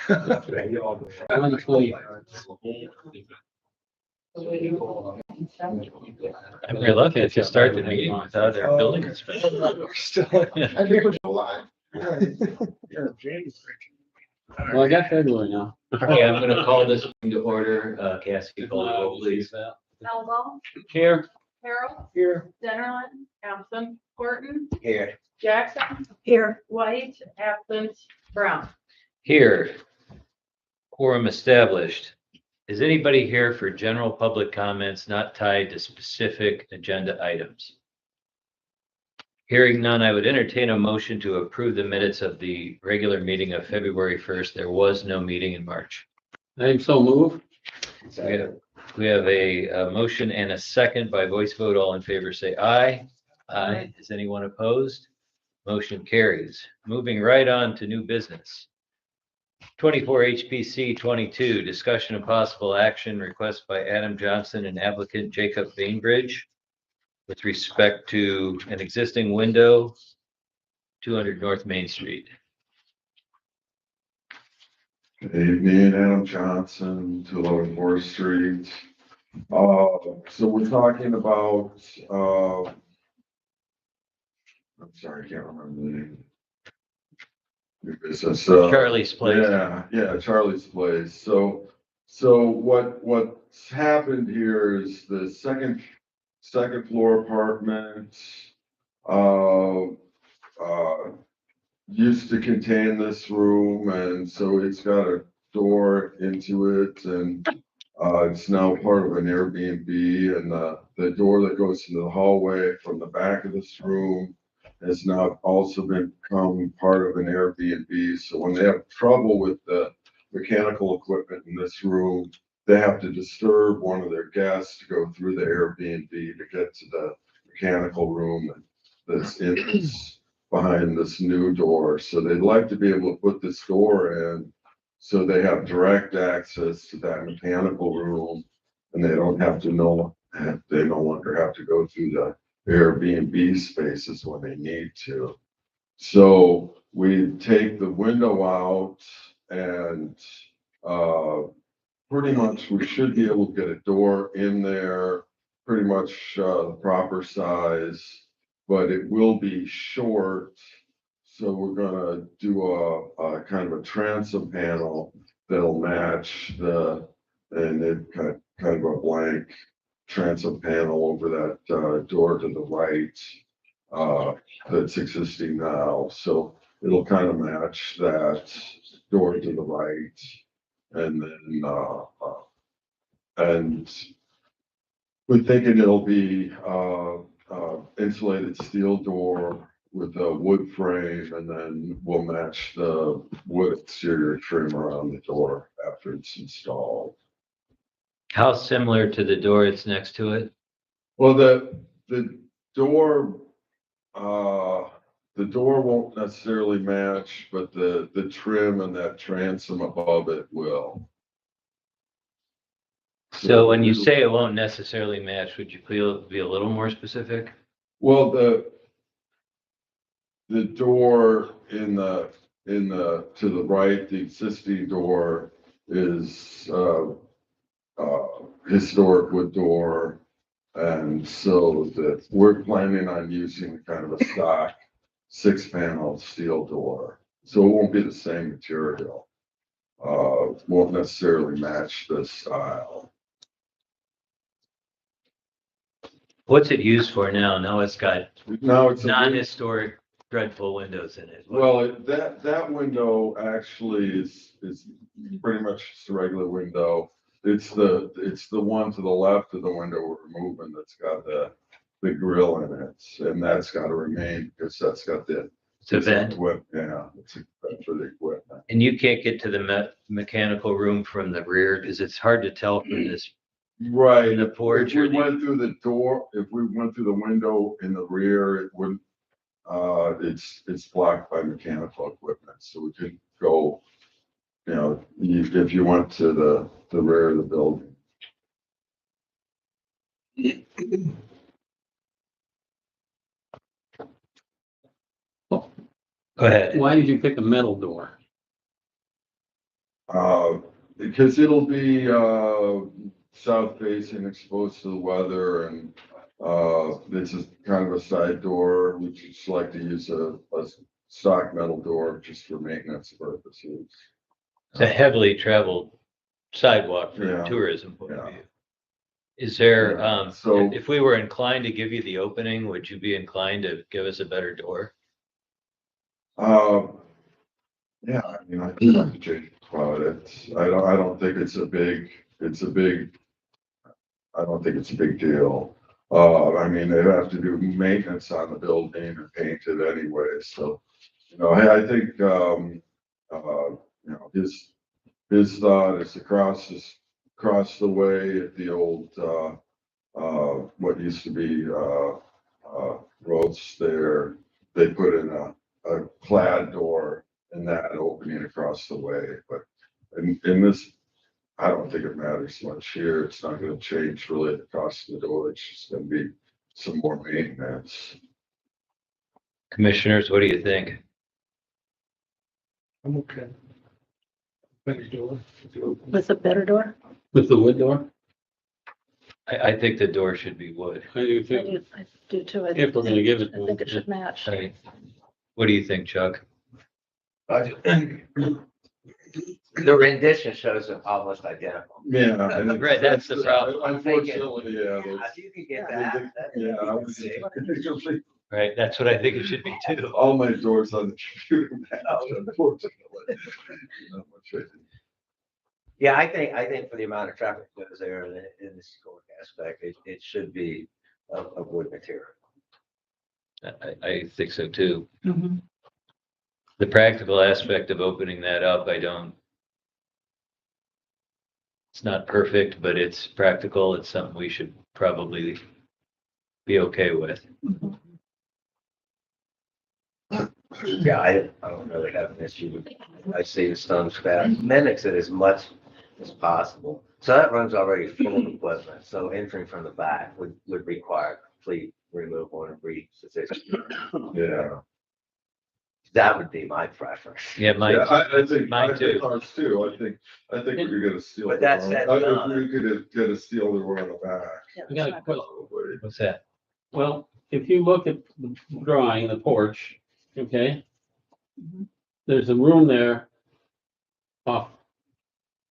I'm very lucky if you start the meeting without a building inspector. We're still, I think we're alive. Well, I got February now. Okay, I'm gonna call this to order. Cassie, call the roll, please. Elbow, Here. Harold, Here. Dennerlein, absent, Horton, Here. Jackson. Here. White, absent, Brown. Here. Quorum established. Is anybody here for general public comments not tied to specific agenda items? Hearing none, I would entertain a motion to approve the minutes of the regular meeting of February 1st. There was no meeting in March. I so move. We have a motion and a second by voice vote. All in favor, say aye. Aye. Is anyone opposed? Motion carries. Moving right on to new business. 24 HPC 22, discussion of possible action request by Adam Johnson and applicant Jacob Bainbridge with respect to an existing window, 200 North Main Street. Good evening, Adam Johnson, 211 4th Street. So we're talking about, I'm sorry, I can't remember the name. Your business. Charlie's Place. Yeah, Charlie's Place. So what's happened here is the second floor apartment, used to contain this room, and so it's got a door into it, and it's now part of an Airbnb, and the door that goes into the hallway from the back of this room has now also become part of an Airbnb. So when they have trouble with the mechanical equipment in this room, they have to disturb one of their guests to go through the Airbnb to get to the mechanical room that's in this, behind this new door. So they'd like to be able to put this door in so they have direct access to that mechanical room, and they don't have to they no longer have to go through the Airbnb spaces when they need to. So we take the window out, and pretty much we should be able to get a door in there, pretty much the proper size, but it will be short. So we're gonna do a kind of a transom panel that'll match and it kind of a blank transom panel over that door to the right that's existing now. So it'll kind of match that door to the right, and then and we're thinking it'll be insulated steel door with a wood frame, and then we'll match the wood exterior trim around the door after it's installed. How similar to the door that's next to it? Well, the door, the door won't necessarily match, but the trim and that transom above it will. So when you say it won't necessarily match, would you be a little more specific? Well, the door to the right, the existing door is historic wood door, and so that we're planning on using kind of a stock 6-panel steel door, so it won't be the same material. Won't necessarily match the style. What's it used for now? Now it's got Now it's non-historic dreadful windows in it. Well, that window actually is pretty much just a regular window. It's the one to the left of the window we're removing that's got the grill in it, and that's got to remain because that's got the vent. Yeah, it's a vent for the equipment. And you can't get to the mechanical room from the rear because it's hard to tell from this. Right. The porch. If we went through the door, if we went through the window in the rear, it wouldn't. It's blocked by mechanical equipment, so we could go. You know, if you went to the rear of the building. Go ahead. Why did you pick a metal door? Because it'll be, south facing, exposed to the weather and, this is kind of a side door. We just like to use a stock metal door just for maintenance purposes. It's a heavily traveled sidewalk from Yeah. a tourism point of Yeah. view. Is there, So- if we were inclined to give you the opening, would you be inclined to give us a better door? Yeah, I mean, I think I could change about it. I don't think it's a big, I don't think it's a big deal. I mean, they have to do maintenance on the building and paint it anyway, so, I think, his thought is across the way at the old, what used to be, roads there, they put in a clad door and that opening across the way, but in this, I don't think it matters much here. It's not gonna change really the cost of the door. It's just gonna be some more maintenance. Commissioners, what do you think? I'm okay. Better door. With a better door? With the wood door? I think the door should be wood. I do I too. do too. If we're gonna give it to I think them. it should match. What do you think, Chuck? The rendition shows it almost identical. Yeah. Right, that's the problem. Unfortunately, yeah. If you could get that. Yeah, I was. Right, that's what I think it should be too. All my doors on the computer match, unfortunately. Not much I can- Yeah, I think for the amount of traffic that is there in the historic aspect, it should be of wood material. I think so too. Mhm. The practical aspect of opening that up, it's not perfect, but it's practical. It's something we should probably be okay with. Mhm. Yeah, I don't really have an issue with, I see the stone spat, mimics it as much as possible. So that runs already full of equipment, so entering from the back would require complete removal and reposition. Yeah. That would be my preference. Yeah, Yeah, I think. Mine I think too. ours too. I think we could get a steel. But that's door. that I done. think we could get a steel door on the back. Yeah, I got a that's not question. Probably. What's that? Well, if you look at the drawing, the porch, okay? Mhm. There's a room there off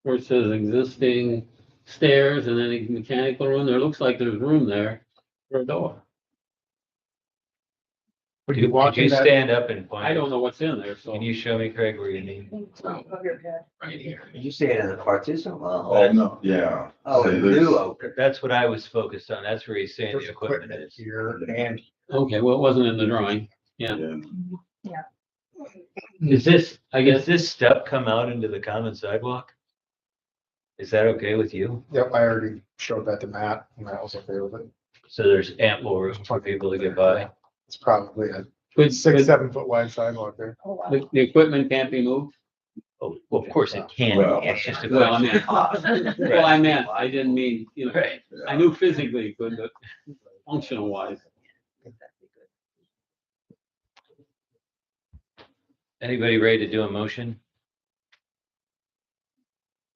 where it says existing stairs and then a mechanical room. There looks like there's room there for a door. Could you stand up and point? I don't know what's in there, so. Can you show me, Craig, where you need? good. Above your head. Right here. Did you see it in the partition wall? Oh, no, yeah. Oh, See, a there's- new open. That's what I was focused on. That's where he's saying the There's equipment equipment is. here and Okay, well, it wasn't in the drawing. Yeah. Is this, I guess, does this step come out into the common sidewalk? Is that okay with you? yep, I already showed that to Matt and Matt was okay with it. So there's ample room for people to get by? It's probably a could, 6-7 foot wide sidewalk there. Oh, wow. the equipment can't be moved? Oh, well, of course it can. Well, It's just a Well, I question. meant, well, I meant, I didn't mean, you know, Right. I knew physically it could, but functional wise. Anybody ready to do a motion?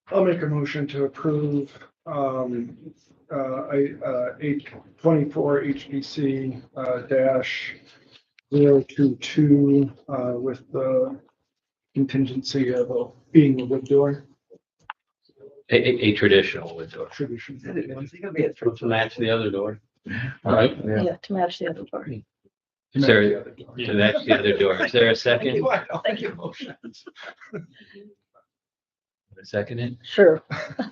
I'll make a motion to approve, 824 HBC, dash 022, with the contingency of being a wood door. A traditional wood door. Tradition. It's gonna be a To match the other door. All right. Yeah, to match the other door. Is there, to match the other door. Is there a second? Thank you. A second it? Sure.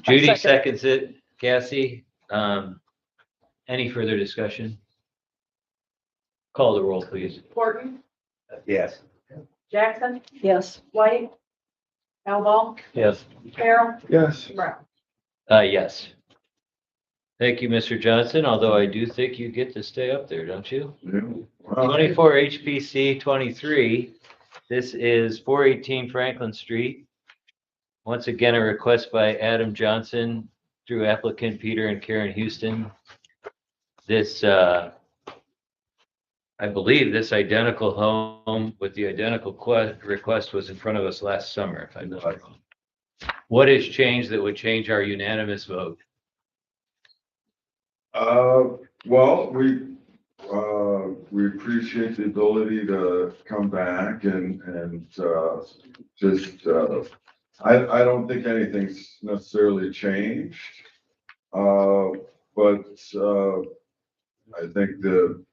Judy Second. seconds it. Cassie, any further discussion? Call the roll, please. Horton, Yes. Jackson, Yes. White, Elbow, Yes. Carol, Yes. Brown. Yes. Thank you, Mr. Johnson, although I do think you get to stay up there, don't you? Yeah. Well, 24 HPC 23. This is 418 Franklin Street. Once again, a request by Adam Johnson through applicant Peter and Karen Houston. This, I believe this identical home with the identical request was in front of us last summer, if I'm not wrong. What has changed that would change our unanimous vote? Well, we appreciate the ability to come back and just, I don't think anything's necessarily changed. But, I think the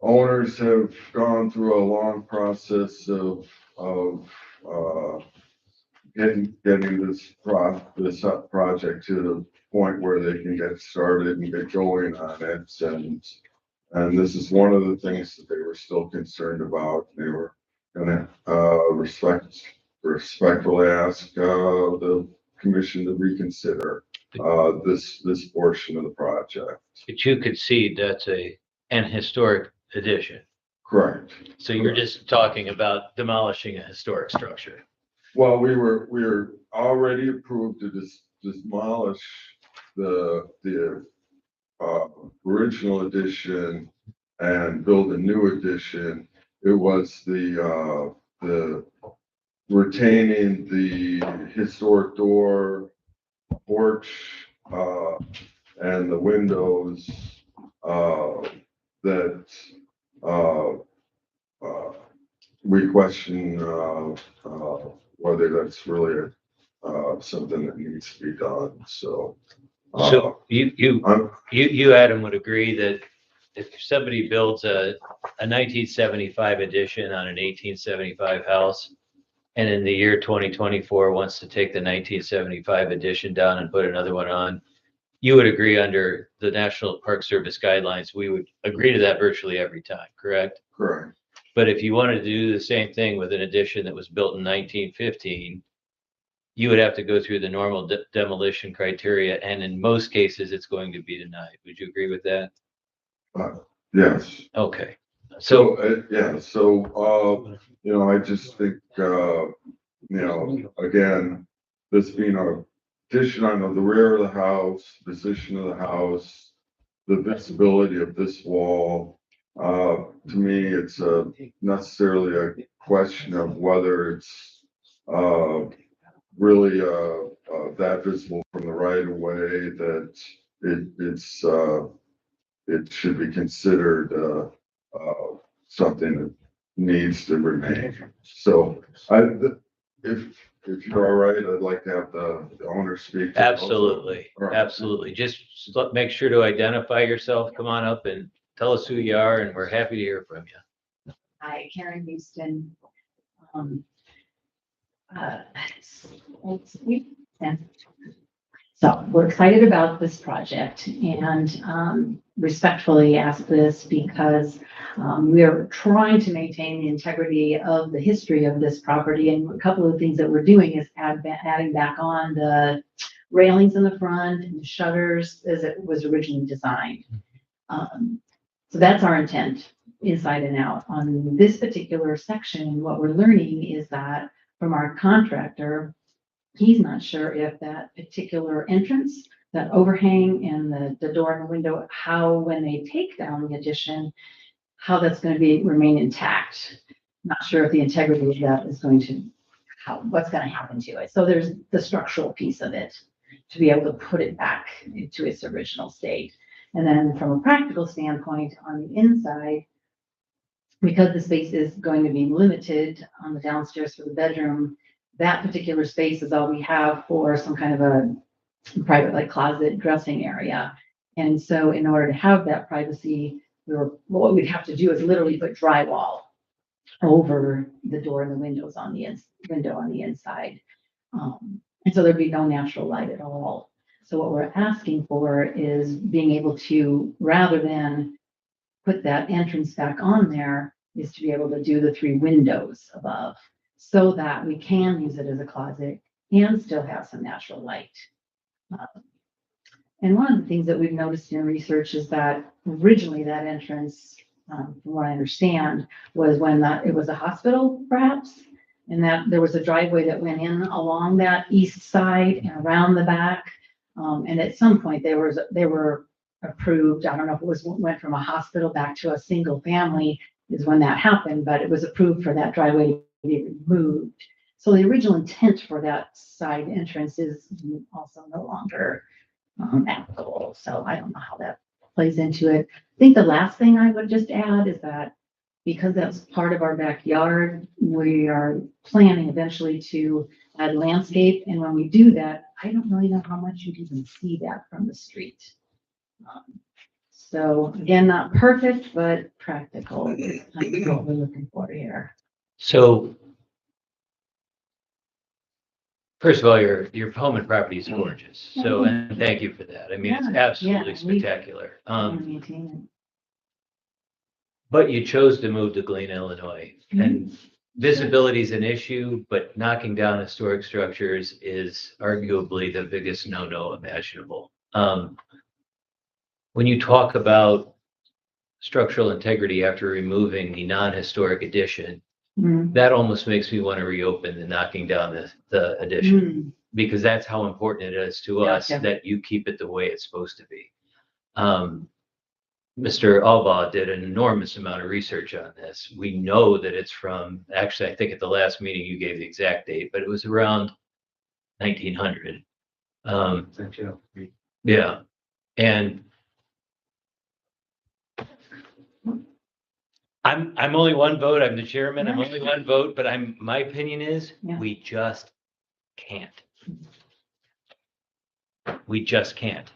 owners have gone through a long process of, getting this project to the point where they can get started and get going on it. And this is one of the things that they were still concerned about. They were gonna, respectfully ask, the commission to reconsider, this portion of the project. But you could see that's an historic addition. Correct. So you're just talking about demolishing a historic structure. Well, we were already approved to demolish the original addition and build a new addition. It was the retaining the historic door, porch, and the windows, that, we question, whether that's really, something that needs to be done, so. So you, I'm, Adam, would agree that if somebody builds a 1975 addition on an 1875 house, and in the year 2024 wants to take the 1975 addition down and put another one on, you would agree under the National Park Service guidelines, we would agree to that virtually every time, correct? correct, But if you wanted to do the same thing with an addition that was built in 1915, you would have to go through the normal demolition criteria, and in most cases, it's going to be denied. Would you agree with that? yes. Okay, so, Yeah, so, I just think, again, this being a addition on the rear of the house, position of the house, the visibility of this wall, to me, it's necessarily a question of whether it's, really, that visible from the right of way that it should be considered, something that needs to remain. So if you're all right, I'd like to have the owner speak. absolutely, All right. absolutely. Just make sure to identify yourself. Come on up and tell us who you are, and we're happy to hear from you. Hi, Karen Houston. So we're excited about this project and respectfully ask this because we are trying to maintain the integrity of the history of this property. And a couple of things that we're doing is adding back on the railings in the front and the shutters as it was originally designed. So that's our intent, inside and out. On this particular section, what we're learning is that from our contractor, he's not sure if that particular entrance, that overhang and the door and the window, how when they take down the addition, how that's going to remain intact. Not sure if the integrity of that is going to, what's going to happen to it. So there's the structural piece of it to be able to put it back into its original state. And then from a practical standpoint on the inside, because the space is going to be limited on the downstairs for the bedroom, that particular space is all we have for some kind of a private like closet dressing area. And so in order to have that privacy, what we'd have to do is literally put drywall over the door and the windows on the window on the inside. And so there'd be no natural light at all. So what we're asking for is being able to, rather than put that entrance back on there, is to be able to do the 3 windows above so that we can use it as a closet and still have some natural light. And one of the things that we've noticed in research is that originally that entrance, from what I understand, was when it was a hospital perhaps, and that there was a driveway that went in along that east side and around the back. And at some point they were approved. I don't know if it went from a hospital back to a single family is when that happened, but it was approved for that driveway to be removed. So the original intent for that side entrance is also no longer applicable. So I don't know how that plays into it. I think the last thing I would just add is that because that's part of our backyard, we are planning eventually to add landscape. And when we do that, I don't really know how much you'd even see that from the street. So again, not perfect, but practical. Is kind of what we're looking for here. So first of all, your home and property is gorgeous. So, and thank you for that. I mean, it's Yeah, absolutely yeah, we- spectacular. Wanna maintain But you chose to move to Galena, Illinois, and visibility is an issue, but knocking down historic structures is arguably the biggest no-no imaginable. When you talk about structural integrity after removing the non-historic addition, it. Mm. that almost makes me want to reopen the knocking down the addition, Mm. because that's how important it is to us Gotcha. that you keep it the way it's supposed to be. Mr. Alba did an enormous amount of research on this. We know that it's from, actually, I think at the last meeting you gave the exact date, but it was around 1900. Yeah, and I'm only one vote. I'm the chairman. I'm only one vote, but my opinion is Yeah. we just can't. We just can't.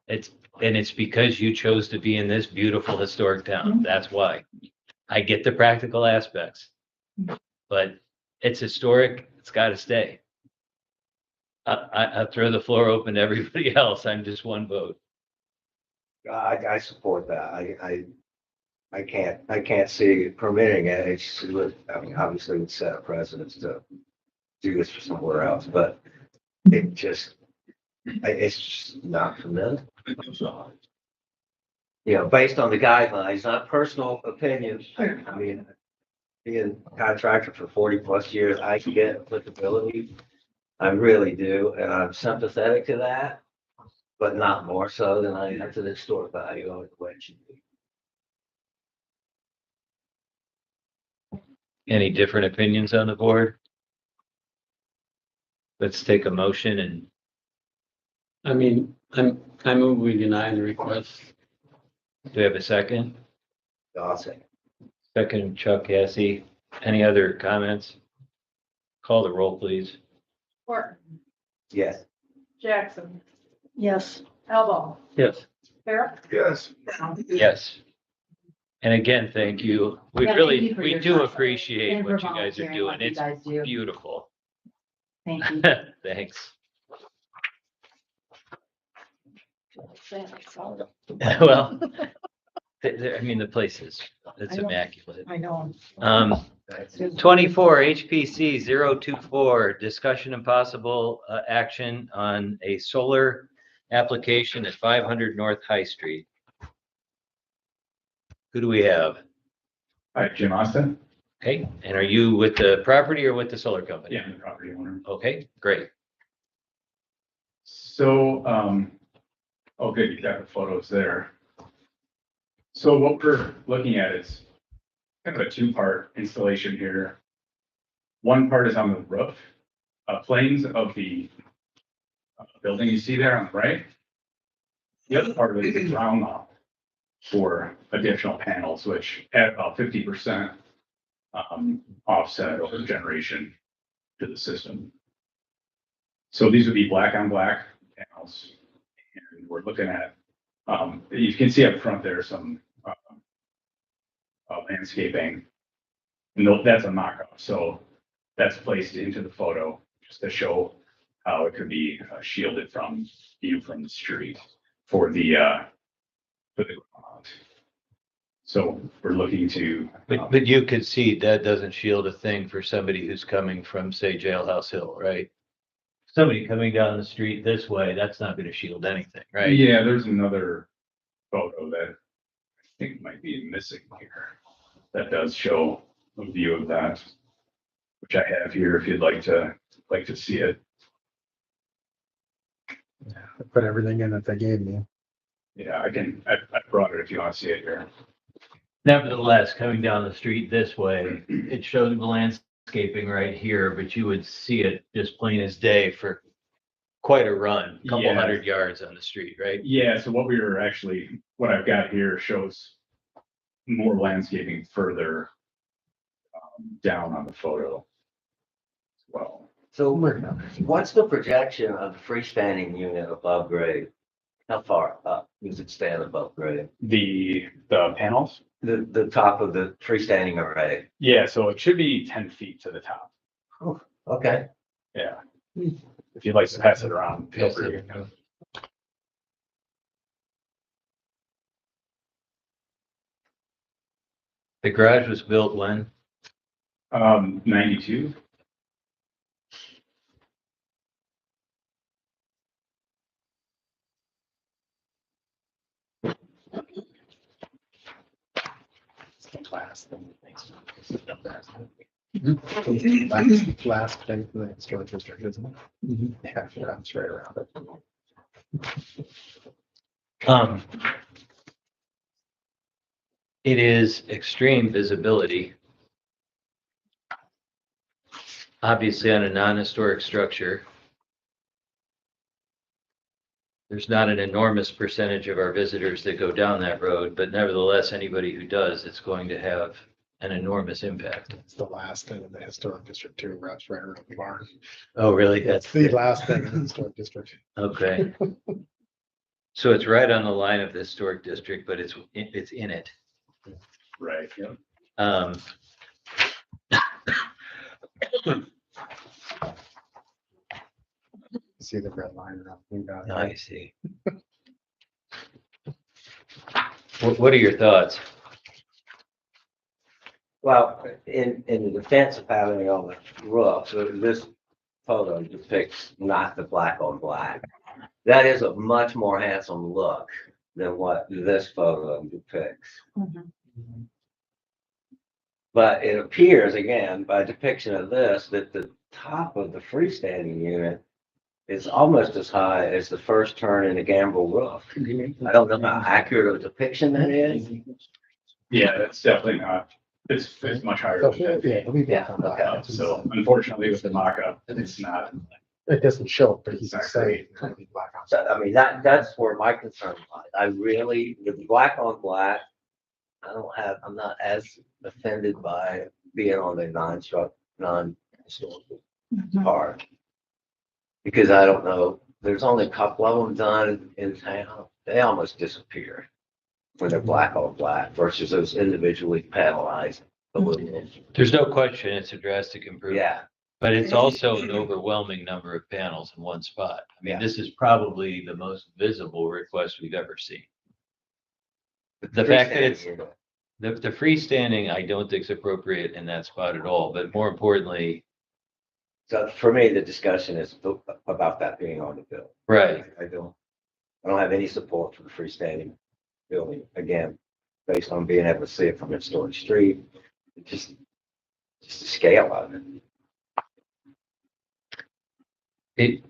It's because you chose to be in this beautiful historic town. Mhm. That's why. I get the practical aspects, but it's historic. It's got to stay. I throw the floor open to everybody else. I'm just one vote. I support that. I can't see permitting it. It's, I mean, obviously it would set a precedence to do this for somewhere else, but it's just not familiar. So, you know, based on the guidelines, not personal opinion. I mean, being a contractor for 40+ years, I get applicability. I really do, and I'm sympathetic to that, but not more so than I am to the historic value of the way it should be. Any different opinions on the board? Let's take a motion and I mean, I move we deny the request. do we have a second? I'll say. Second, Chuck Cassie. Any other comments? Call the roll, please. Horton, Yes. Jackson, Yes. Elbow, Yes. Carol, Yes. Yes. And again, thank you. We Yeah, thank really, you for we your do time. appreciate And for what you guys are volunteering doing. like you It's guys do. beautiful. Thank you. Thanks. I Well, I mean, the place is, it's I know. immaculate. know. 24 HPC 024, discussion and possible action on a solar application at 500 North High Street. Who do we have? Hi, Jim Austin. Okay, and are you with the property or with the solar company? Yeah, I'm the property owner. Okay, great. So, oh, good, you got the photos there. So what we're looking at is kind of a two-part installation here. One part is on the roof, planes of the building you see there on the right. The other part of it is ground mount for additional panels, which add about 50% offset over generation to the system. So these would be black on black panels. And we're looking at, you can see up front there some landscaping. And that's a mock-up. So that's placed into the photo just to show how it could be shielded from view from the street for the ground. So we're looking to. But you could see that doesn't shield a thing for somebody who's coming from, say, Jailhouse Hill, right? Somebody coming down the street this way, that's not going to shield anything, right? Yeah, there's another photo that I think might be missing here. That does show a view of that, which I have here if you'd like to see it. I put everything in that they gave me. Yeah, I brought it if you want to see it here. Nevertheless, coming down the street this way, it shows the landscape landscaping right here, but you would see it just plain as day for quite a run, couple Yeah. 100 yards on the street, right? Yeah, so what I've got here shows more landscaping further down on the photo as well. So what's the projection of the freestanding unit above grade? How far up does it stand above grade? The panels? The top of the freestanding array? Yeah, so it should be 10 feet to the top. Okay. Yeah. If you'd like to pass it around, feel free. The garage was built when? 92. Last thing for the historic district, isn't it? Yeah, I'm straight around it. It is extreme visibility. Obviously on a non-historic structure. There's not an enormous percentage of our visitors that go down that road, but nevertheless, anybody who does, it's going to have an enormous impact. It's the last thing in the historic district too, right around the barn. Oh, really? That's the last thing in the historic district. Okay. So it's right on the line of the historic district, but it's in it. Right. Yep. See the red line around. We got it. I see. What are your thoughts? Well, in the defense of having it on the roof, so this photo depicts not the black on black. That is a much more handsome look than what this photo depicts. But it appears, again, by depiction of this, that the top of the freestanding unit is almost as high as the first turn in the gambrel roof. I don't know how accurate a depiction that is. Yeah, that's definitely not. It's much higher So, than 10 yeah, feet. it'll be back on okay. that. So unfortunately with the mock-up, it's not. It doesn't show, but he's Exactly. saying it's gonna be black on. So, I mean, that's where my concern lies. I really, with the black on black, I'm not as offended by being on the non-historical part. Because I don't know, there's only a couple of them done in town. They almost disappear when they're black on black versus those individually panelized. There's no question it's a drastic improvement. Yeah, But it's also an overwhelming number of panels in one spot. I mean, Yeah. this is probably the most visible request we've ever seen. The fact that it's, the freestanding, I don't think is appropriate in that spot at all, but more importantly, so for me, the discussion is about that being on the bill. right, I don't have any support for the freestanding building, again, based on being able to see it from its historic street. Just the scale of it.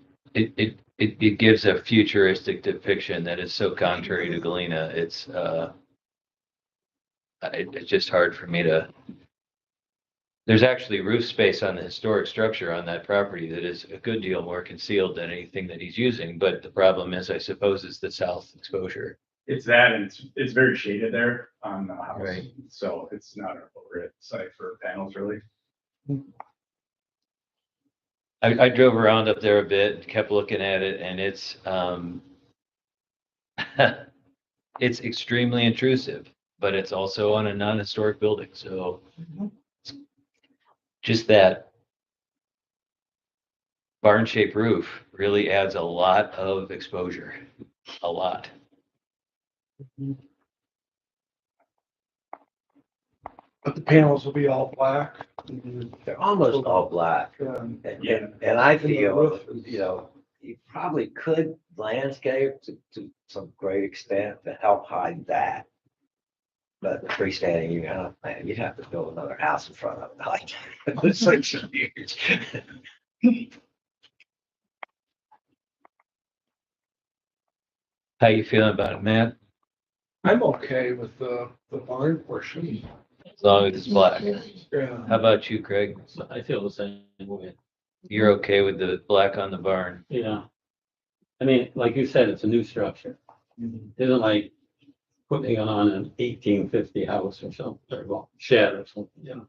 it gives a futuristic depiction that is so contrary to Galena. It's just hard for me to. There's actually roof space on the historic structure on that property that is a good deal more concealed than anything that he's using. But the problem is, I suppose, is the south exposure. It's that, and it's very shaded there on the house. Right. So it's not an appropriate site for panels, really. I drove around up there a bit, kept looking at it, and it's it's extremely intrusive, but it's also on a non-historic building. So just that barn-shaped roof really adds a lot of exposure, a lot. But the panels will be all black. They're almost all black. Yeah. And I feel, you probably could landscape to some great extent to help hide that. But the freestanding, man, you'd have to build another house in front of it. Like, it's like so huge. How you feeling about it, Matt? I'm okay with the barn portion. as long as it's black. Yeah. How about you, Craig? So I feel the same way. You're okay with the black on the barn? Yeah. I mean, like you said, it's a new structure. It isn't like putting it on an 1850 house or something, or well, shed or something, you know.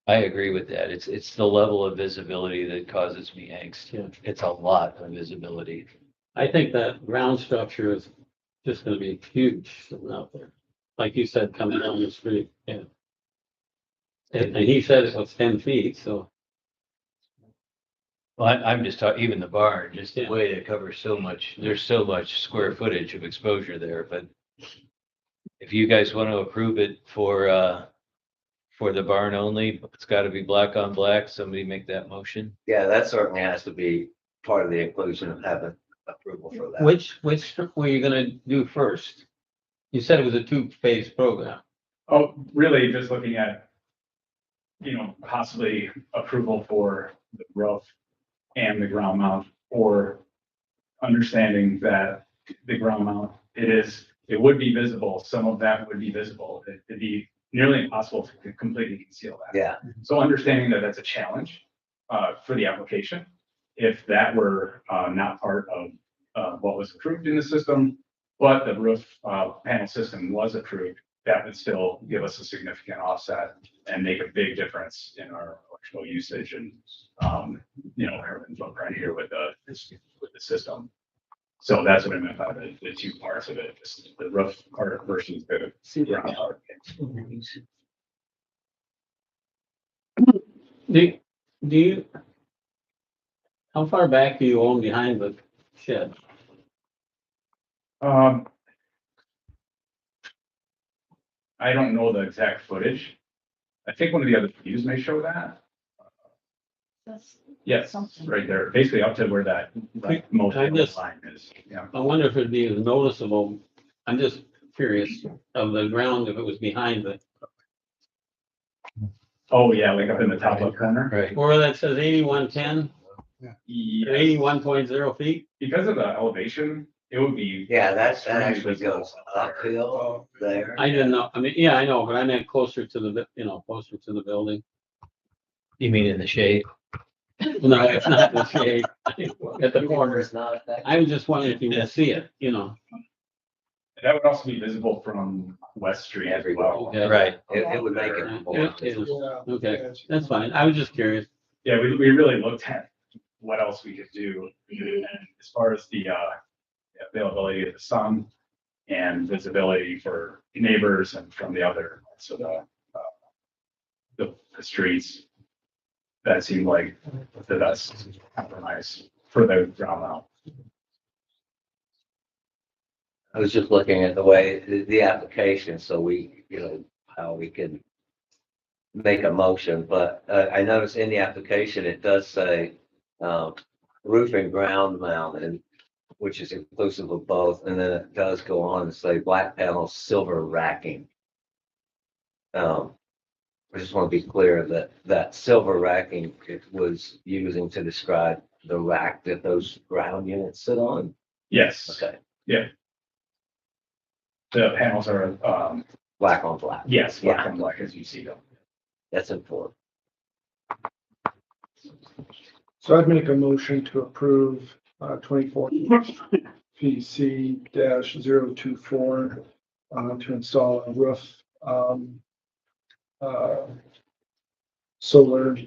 I agree with that. It's the level of visibility that causes me angst. Yeah. It's a lot of visibility. I think that ground structure is just gonna be huge sitting out there. Like you said, coming down the street, yeah. And he said it was 10 feet, so, Well, I'm just talking, even the barn, just the Yeah. way it covers so much, there's so much square footage of exposure there, but if you guys want to approve it for the barn only, it's got to be black on black, somebody make that motion. Yeah, that certainly has to be part of the inclusion of having approval for that. which were you gonna do first? You said it was a two-phase program. Oh, really just looking at, possibly approval for the roof and the ground mount, or understanding that the ground mount, it would be visible. Some of that would be visible. It'd be nearly impossible to completely conceal that. Yeah, So understanding that that's a challenge for the application, if that were not part of what was approved in the system, but the roof panel system was approved, that would still give us a significant offset and make a big difference in our electrical usage and, carbon footprint here with the system. So that's what I meant by the two parts of it, just the roof part versus the ground part. Do you, how far back do you own behind the shed? I don't know the exact footage. I think one of the other views may show that. That's Yes, something. right there, basically up to where that most I just- line is, yeah. I wonder if it'd be as noticeable, I'm just curious, of the ground if it was behind the, Oh, yeah, like up in the top left corner. Right. where that says 8110, or Yeah, 81.0 feet? because of the elevation, it would be. yeah, that extremely actually visible. goes uphill there. I didn't know, I mean, yeah, I know, but I meant closer to the, closer to the building. You mean in the shade? No, it's not the shade, at the corners. Not that. I was just wondering if you would see it, That would also be visible from West Street as well. Okay. Right. It would make it more. It is. Okay, that's fine. I was just curious. Yeah, we really looked at what else we could do. And as far as the availability of the sun and visibility for neighbors and from the other, so the streets, that seemed like the best compromise for the ground mount. I was just looking at the way, the application, so we, how we can make a motion, but I noticed in the application, it does say roof and ground mounted, which is inclusive of both, and then it does go on to say black panel silver racking. I just want to be clear that that silver racking, it was using to describe the rack that those ground units sit on. Yes, Okay, the panels are, black on black. yes, black Yeah. on black as you see them. That's important. So I'd make a motion to approve 24 PC dash 024 to install a roof solar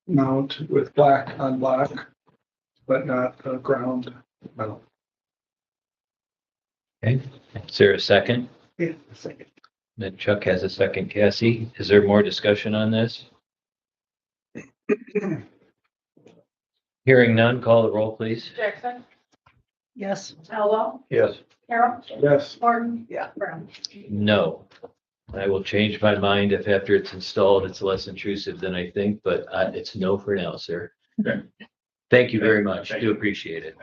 mount with black on black, but not ground metal. Okay. Is there a second? Yeah. Second. Then Chuck has a second. Cassie, is there more discussion on this? Hearing none, call the roll, please. Jackson, Yes. Elwell, Yes. Carol, Yes. Morton. Yeah. Brown. No. I will change my mind if after it's installed, it's less intrusive than I think, but it's no for now, sir. Okay. Thank you very much. Thank Do you. appreciate it.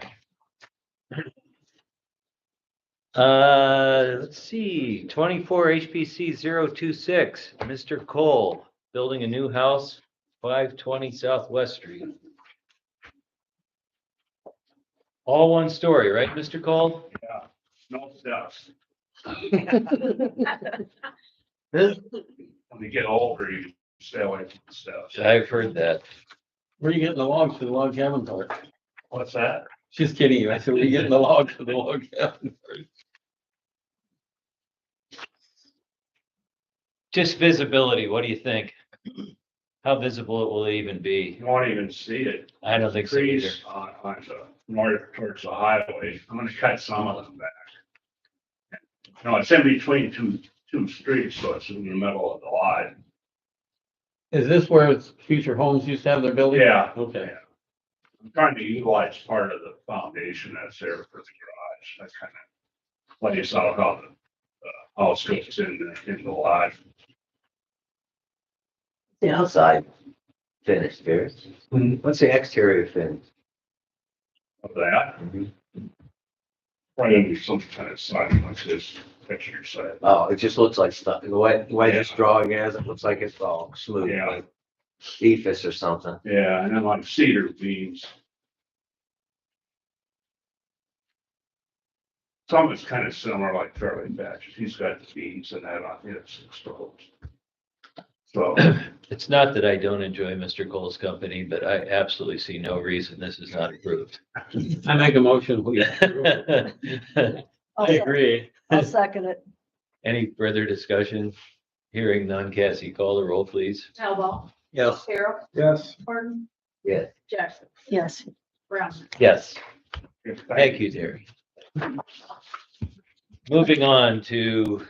Let's see, 24 HPC 026, Mr. Cole, building a new house, 520 Southwest Street. All one story, right, Mr. Cole? No steps. When you get older, you stay away from the stuff. I've heard that. Where are you getting the logs for the log cabin part? What's that? Just kidding you. I said, where are you getting the logs for the log cabin part? Just visibility, what do you think? How visible it will even be? You won't even see it. I don't think so either. Trees on the north towards the highway. I'm gonna cut some of them back. No, it's in between two streets, so it's in the middle of the lot. Is this where future homes used to have their building? Yeah. Okay. Yeah. I'm trying to utilize part of the foundation that's there for the garage. That's kind of what you saw how the house goes in the lot. The outside finished, Gary. What's the exterior finish? Of that, probably gonna be some kind of siding like this picture said. Oh, it just looks like stuff. The way this drawing is, it looks like it's all smooth, Yeah. like ephes or something. Yeah, and then like cedar beams. Some is kind of similar, like Charlie Batch. He's got the beams and that on his stoves. So, It's not that I don't enjoy Mr. Cole's company, but I absolutely see no reason this is not approved. I make a motion. We approve. I'll I sec- agree. I'll second it. Any further discussion? Hearing none, Cassie, call the roll, please. Elbow, Yes. Carol, Yes. Horton, Yeah. Jackson, Yes. Brown. Yes, thank you, Terry. Moving on to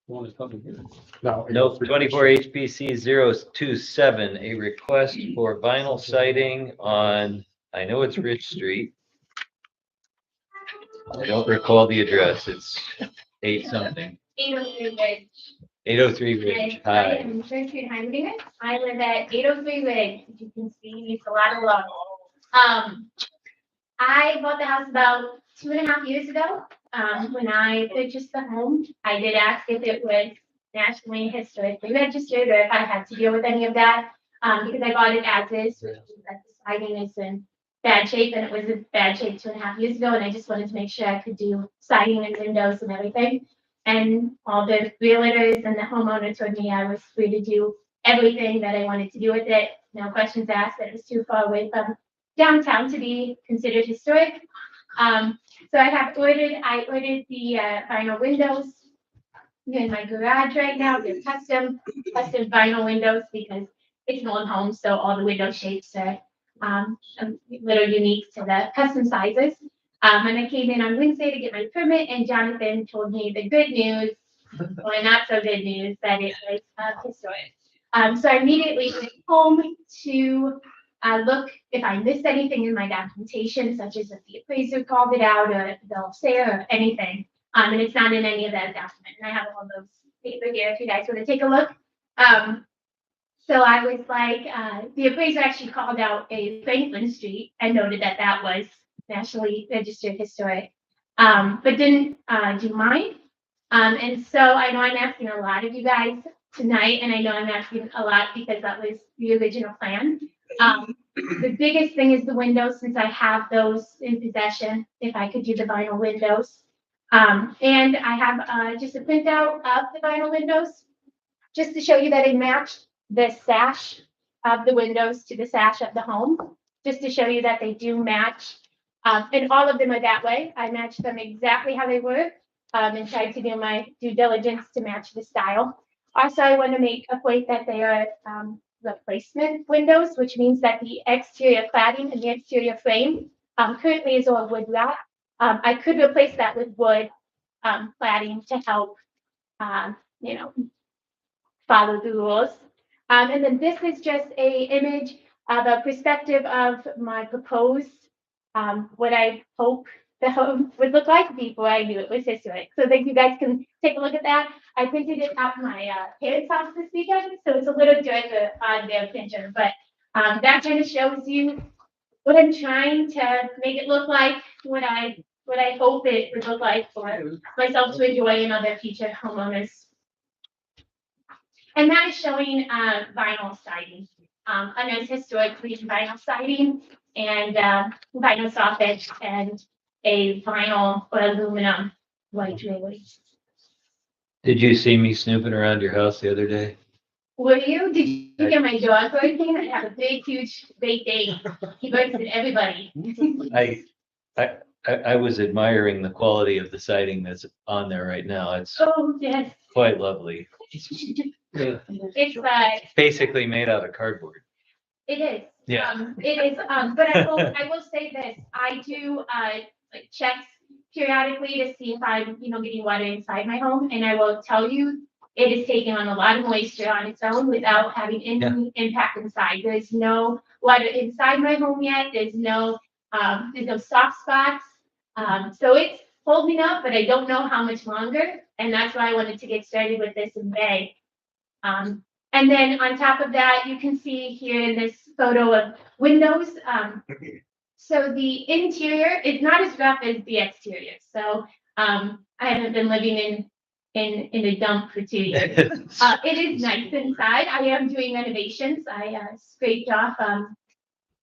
One is public hearing. No. note 24 HPC 027, a request for vinyl siding on, I know it's Ridge Street. I don't recall the address. It's 8 something. 803 Ridge. 803 Ridge. I Hi. am Gertrude Heimerdinger. I live at 803 Ridge. As you can see, it's a lot of love. I bought the house about 2.5 years ago. When I purchased the home, I did ask if it was nationally historically registered or if I had to deal with any of that. Because I bought it as is, which means that the siding is in bad shape, and it was in bad shape 2.5 years ago, and I just wanted to make sure I could do siding and windows and everything. And all the realtors and the homeowner told me I was free to do everything that I wanted to do with it. No questions asked, that it was too far away from downtown to be considered historic. So I ordered the vinyl windows. They're in my garage right now. They're custom vinyl windows because it's an old home, so all the window shapes are a little unique to the custom sizes. And I came in on Wednesday to get my permit, and Jonathan told me the good news, or not so good news, that it was historic. So I immediately went home to look if I missed anything in my documentation, such as if the appraiser called it out or if the bill of sale or anything. And it's not in any of that document. And I have all those paper here if you guys want to take a look. So I was like, the appraiser actually called out a Franklin Street and noted that that was nationally registered historic, but didn't do mine. And so I know I'm asking a lot of you guys tonight, and I know I'm asking a lot because that was the original plan. The biggest thing is the windows, since I have those in possession, if I could do the vinyl windows. And I have just a printout of the vinyl windows, just to show you that I matched the sash of the windows to the sash of the home, just to show you that they do match. And all of them are that way. I matched them exactly how they were, and tried to do my due diligence to match the style. Also, I want to make a point that they are replacement windows, which means that the exterior cladding and the exterior frame currently is all wood wrap. I could replace that with wood cladding to help, follow the rules. And then this is just a image of a perspective of my proposed, what I hope the home would look like before I knew it was historic. So that you guys can take a look at that. I printed it out in my parents' house this weekend, so it's a little darker on their printer, but that kind of shows you what I'm trying to make it look like, what I hope it would look like for myself to enjoy and other future homeowners. And that is showing vinyl siding. And there's historically vinyl siding and vinyl soffit and a vinyl or aluminum white trailer. Did you see me snooping around your house the other day? Were you? Did you get my dog barking? I have a big, huge Great Dane. He barks at everybody. I was admiring the quality of the siding that's on there right now. It's Oh, yes. quite lovely. It's Basically made out of cardboard. it is. Yeah. It is, but I will say this, I do, like checks periodically to see if I'm, getting water inside my home, and I will tell you, it is taking on a lot of moisture on its own without having any impact inside. There's no water inside my home yet, there's no soft spots. So it's holding up, but I don't know how much longer, and that's why I wanted to get started with this in May. And then on top of that, you can see here in this photo of windows. So the interior is not as rough as the exterior. So I haven't been living in a dump for 2 years. It is nice inside. I am doing renovations. I scraped off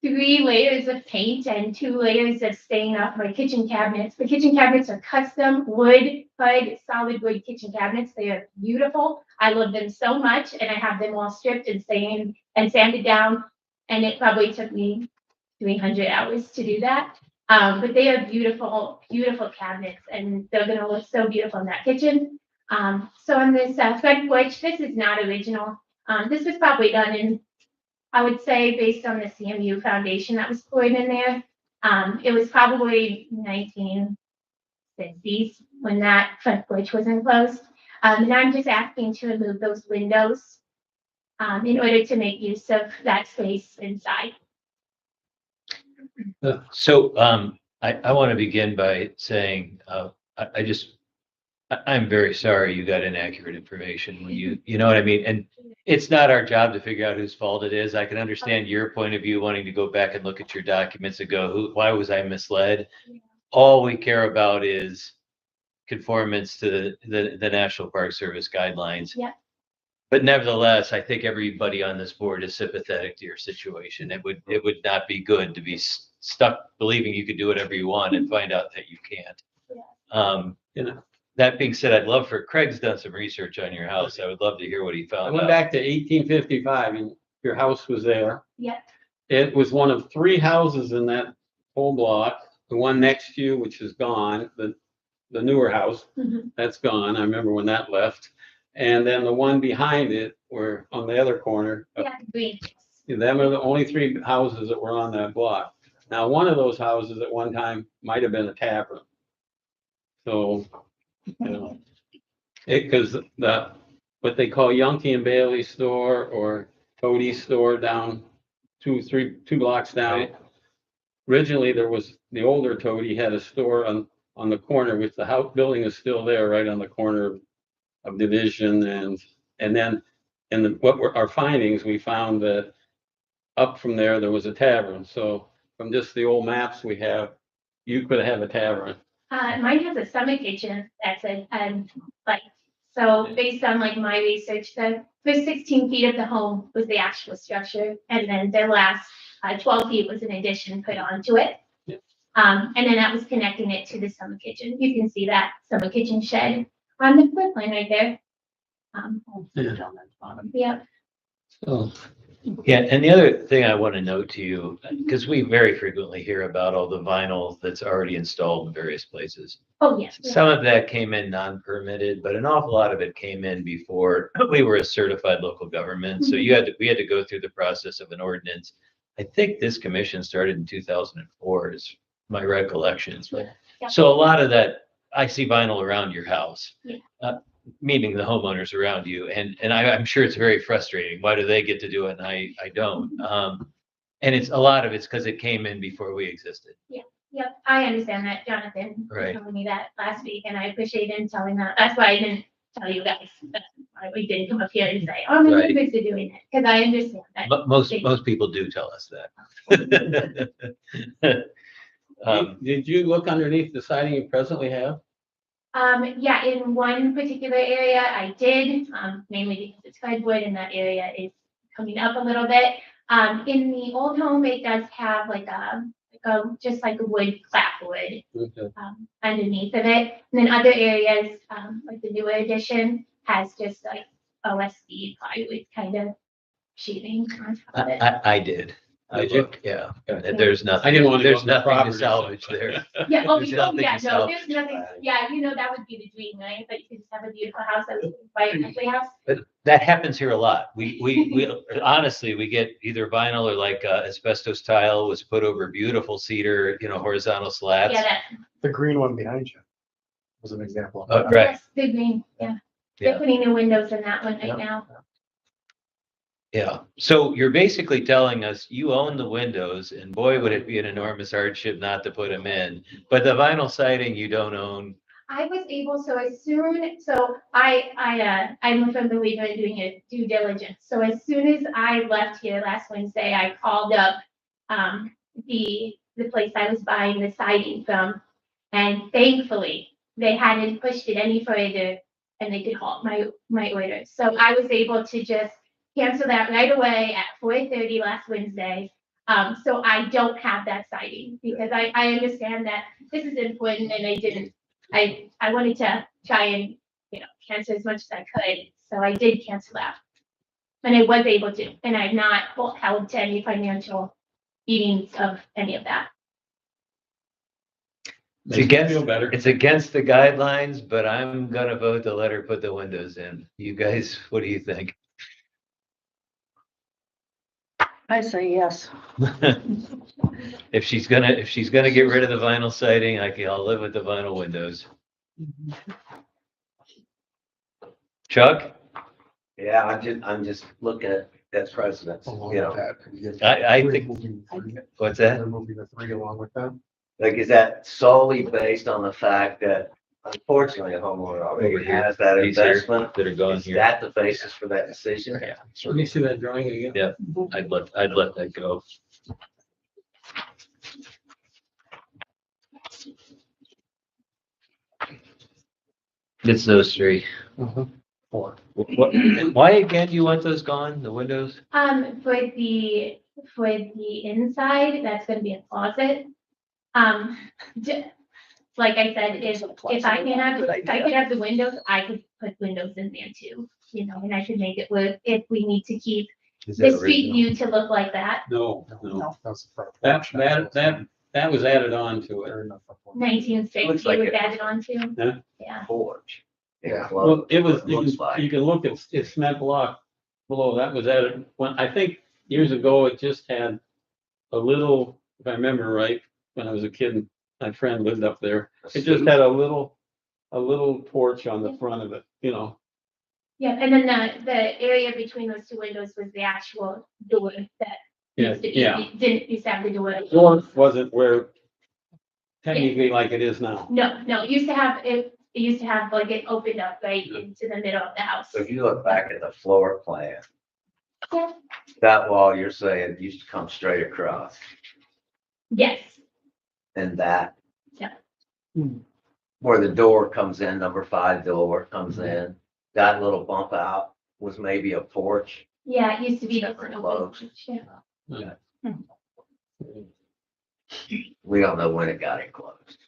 3 layers of paint and 2 layers of stain off my kitchen cabinets. The kitchen cabinets are custom wood, solid wood kitchen cabinets. They are beautiful. I love them so much, and I have them all stripped and stained and sanded down. And it probably took me 300 hours to do that. But they are beautiful, beautiful cabinets, and they're gonna look so beautiful in that kitchen. So on this front porch, this is not original. This was probably done in, I would say, based on the CMU foundation that was poured in there. It was probably 1960s when that front porch was enclosed. And I'm just asking to remove those windows in order to make use of that space inside. So I want to begin by saying I'm very sorry you got inaccurate information when you know what I mean? And it's not our job to figure out whose fault it is. I can understand your point of view, wanting to go back and look at your documents and go, why was I misled? All we care about is conformance to the National Park Service guidelines. Yeah. But nevertheless, I think everybody on this board is sympathetic to your situation. It would not be good to be stuck believing you could do whatever you want and find out that you can't. Yeah. That being said, I'd love for Craig's done some research on your house. I would love to hear what he I found went out. back to 1855 and your house was there. Yeah. It was one of 3 houses in that whole block. The one next to you, which is gone, the newer house, Mhm. that's gone. I remember when that left. And then the one behind it, were on the other corner. Yeah, green. Them are the only 3 houses that were on that block. Now, one of those houses at one time might have been a tavern. So, because what they call Yonke and Bailey store or Cody's store down 2 blocks down. Right. Originally, there was the older Toady had a store on the corner, which the house building is still there, right on the corner of Division, and then what were our findings, we found that up from there was a tavern. So from just the old maps we have, you could have a tavern. Mine has a summer kitchen that's so based on my research, the first 16 feet of the home was the actual structure, and then the last 12 feet was an addition put onto it. Yeah. And then that was connecting it to the summer kitchen. You can see that summer kitchen shed on the floor plan right there. Yeah. So, Yeah, and the other thing I want to note to you, because we very frequently hear about all the vinyl that's already installed in various places. Oh, yes. Some of that came in non-permitted, but an awful lot of it came in before we were a certified local government. So we had to go through the process of an ordinance. I think this commission started in 2004 is my recollections. Yeah. So a lot of that, I see vinyl around your house. Yeah. Meaning the homeowners around you. And I'm sure it's very frustrating. Why do they get to do it and I don't? And a lot of it's because it came in before we existed. Yep, I understand that, Jonathan. Right. Told me that last week, and I appreciate him telling that. That's why I didn't tell you guys. That's why we didn't come up here and say, oh, my Right. neighbors are doing it, because I understand that. But most people do tell us that. did you look underneath the siding you presently have? Yeah, in one particular area I did, mainly because it's hardwood and that area is coming up a little bit. In the old home, it does have like a just like a wood, clapboard, Okay. underneath of it. And then other areas, like the newer edition has just like OSB plywood kind of sheathing on top of it. I did. I Did you? looked, yeah. Okay. There's I nothing, didn't want to. there's nothing to salvage there. Yeah, There's nothing to no, salvage. there's nothing, yeah, that would be the dream, right? That you could just have a beautiful house that was by a country house. But that happens here a lot. We honestly, we get either vinyl or like asbestos tile was put over beautiful cedar, horizontal slats. Yeah, that, The green one behind you was an example. of that. Right, yes, the green, yeah. Yeah. They're putting new windows in that one Yeah. right now. yeah. So you're basically telling us you own the windows and boy, would it be an enormous hardship not to put them in. But the vinyl siding you don't own. I was able, so as soon, so I'm a firm believer in doing a due diligence. So as soon as I left here last Wednesday, I called up, the place I was buying the siding from. And thankfully, they hadn't pushed it any further and they could halt my order. So I was able to just cancel that right away at 4:30 last Wednesday. So I don't have that siding because I understand that this is important and I wanted to try and, cancel as much as I could. So I did cancel that. And I was able to, and I've not held to any financial meetings of any of that. It's Makes me against, feel better. it's against the guidelines, but I'm gonna vote to let her put the windows in. You guys, what do you think? I say yes. If she's gonna get rid of the vinyl siding, I'll live with the vinyl windows. Chuck, Yeah, I'm just looking at precedents, Along you with know, that. I We're think, moving three. what's that? They're moving the three along with them. like, is that solely based on the fact that unfortunately a homeowner Over already here. has that These here investment? that are going Is here. that the basis for that decision? Yeah, Let me see that drawing again. Yeah. I'd let that go. It's those three. Four. Why again do you want those gone, the windows? For the inside, that's gonna be a closet. Like I said, if I can have the windows, I could put windows in there too, and I could make it work if we need to keep Is the that street original? view to look like that. No. That's the front. That was added on to it. Fair enough. 1960 Looks like was it. added onto. Yeah. Yeah. Porch. Yeah. Well, it was, Looks like. you can look at, it's cement block below, that was added, when, I think years ago, it just had a little, if I remember right, when I was a kid, my friend lived up there, it just had a little porch on the front of it, Yeah, and then the area between those two windows was the actual door that Yeah, used to yeah. be, didn't used to have the door. Door wasn't where technically like it is now. No, it used to have, it used to have like it opened up right into the middle of the house. So if you look back at the floor plan, Yeah. that wall you're saying used to come straight across Yes, and that. Yeah. Where the door comes in, number 5 door comes in, that little bump out was maybe a porch. yeah, it used to be just Never an open. closed. Yeah. We don't know when it got enclosed.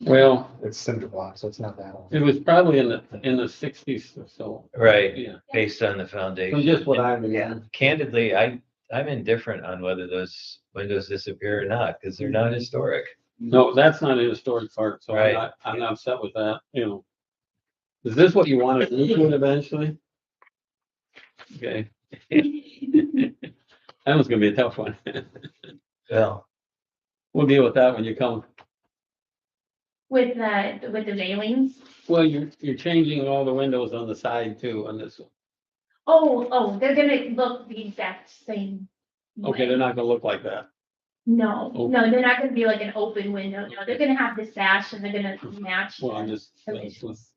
Well, It's cinder block, so it's not that old. it was probably in the sixties or so, Right, yeah. based on the So foundation. just what I Yeah. remember. Candidly, I'm indifferent on whether those windows disappear or not, because they're not historic. No, that's not a historic part, so Right. I'm not upset with that, Is this what you want to do to it eventually? Okay. That was gonna be a tough one. Well, We'll deal with that when you come. With the railings. Well, you're changing all the windows on the side too, on this one. Oh, they're gonna look the exact same. Okay, way. they're not gonna look like that. No, Oh. no, they're not gonna be like an open window. No, they're gonna have the sash and they're gonna match. Well, I'm the just. dimensions.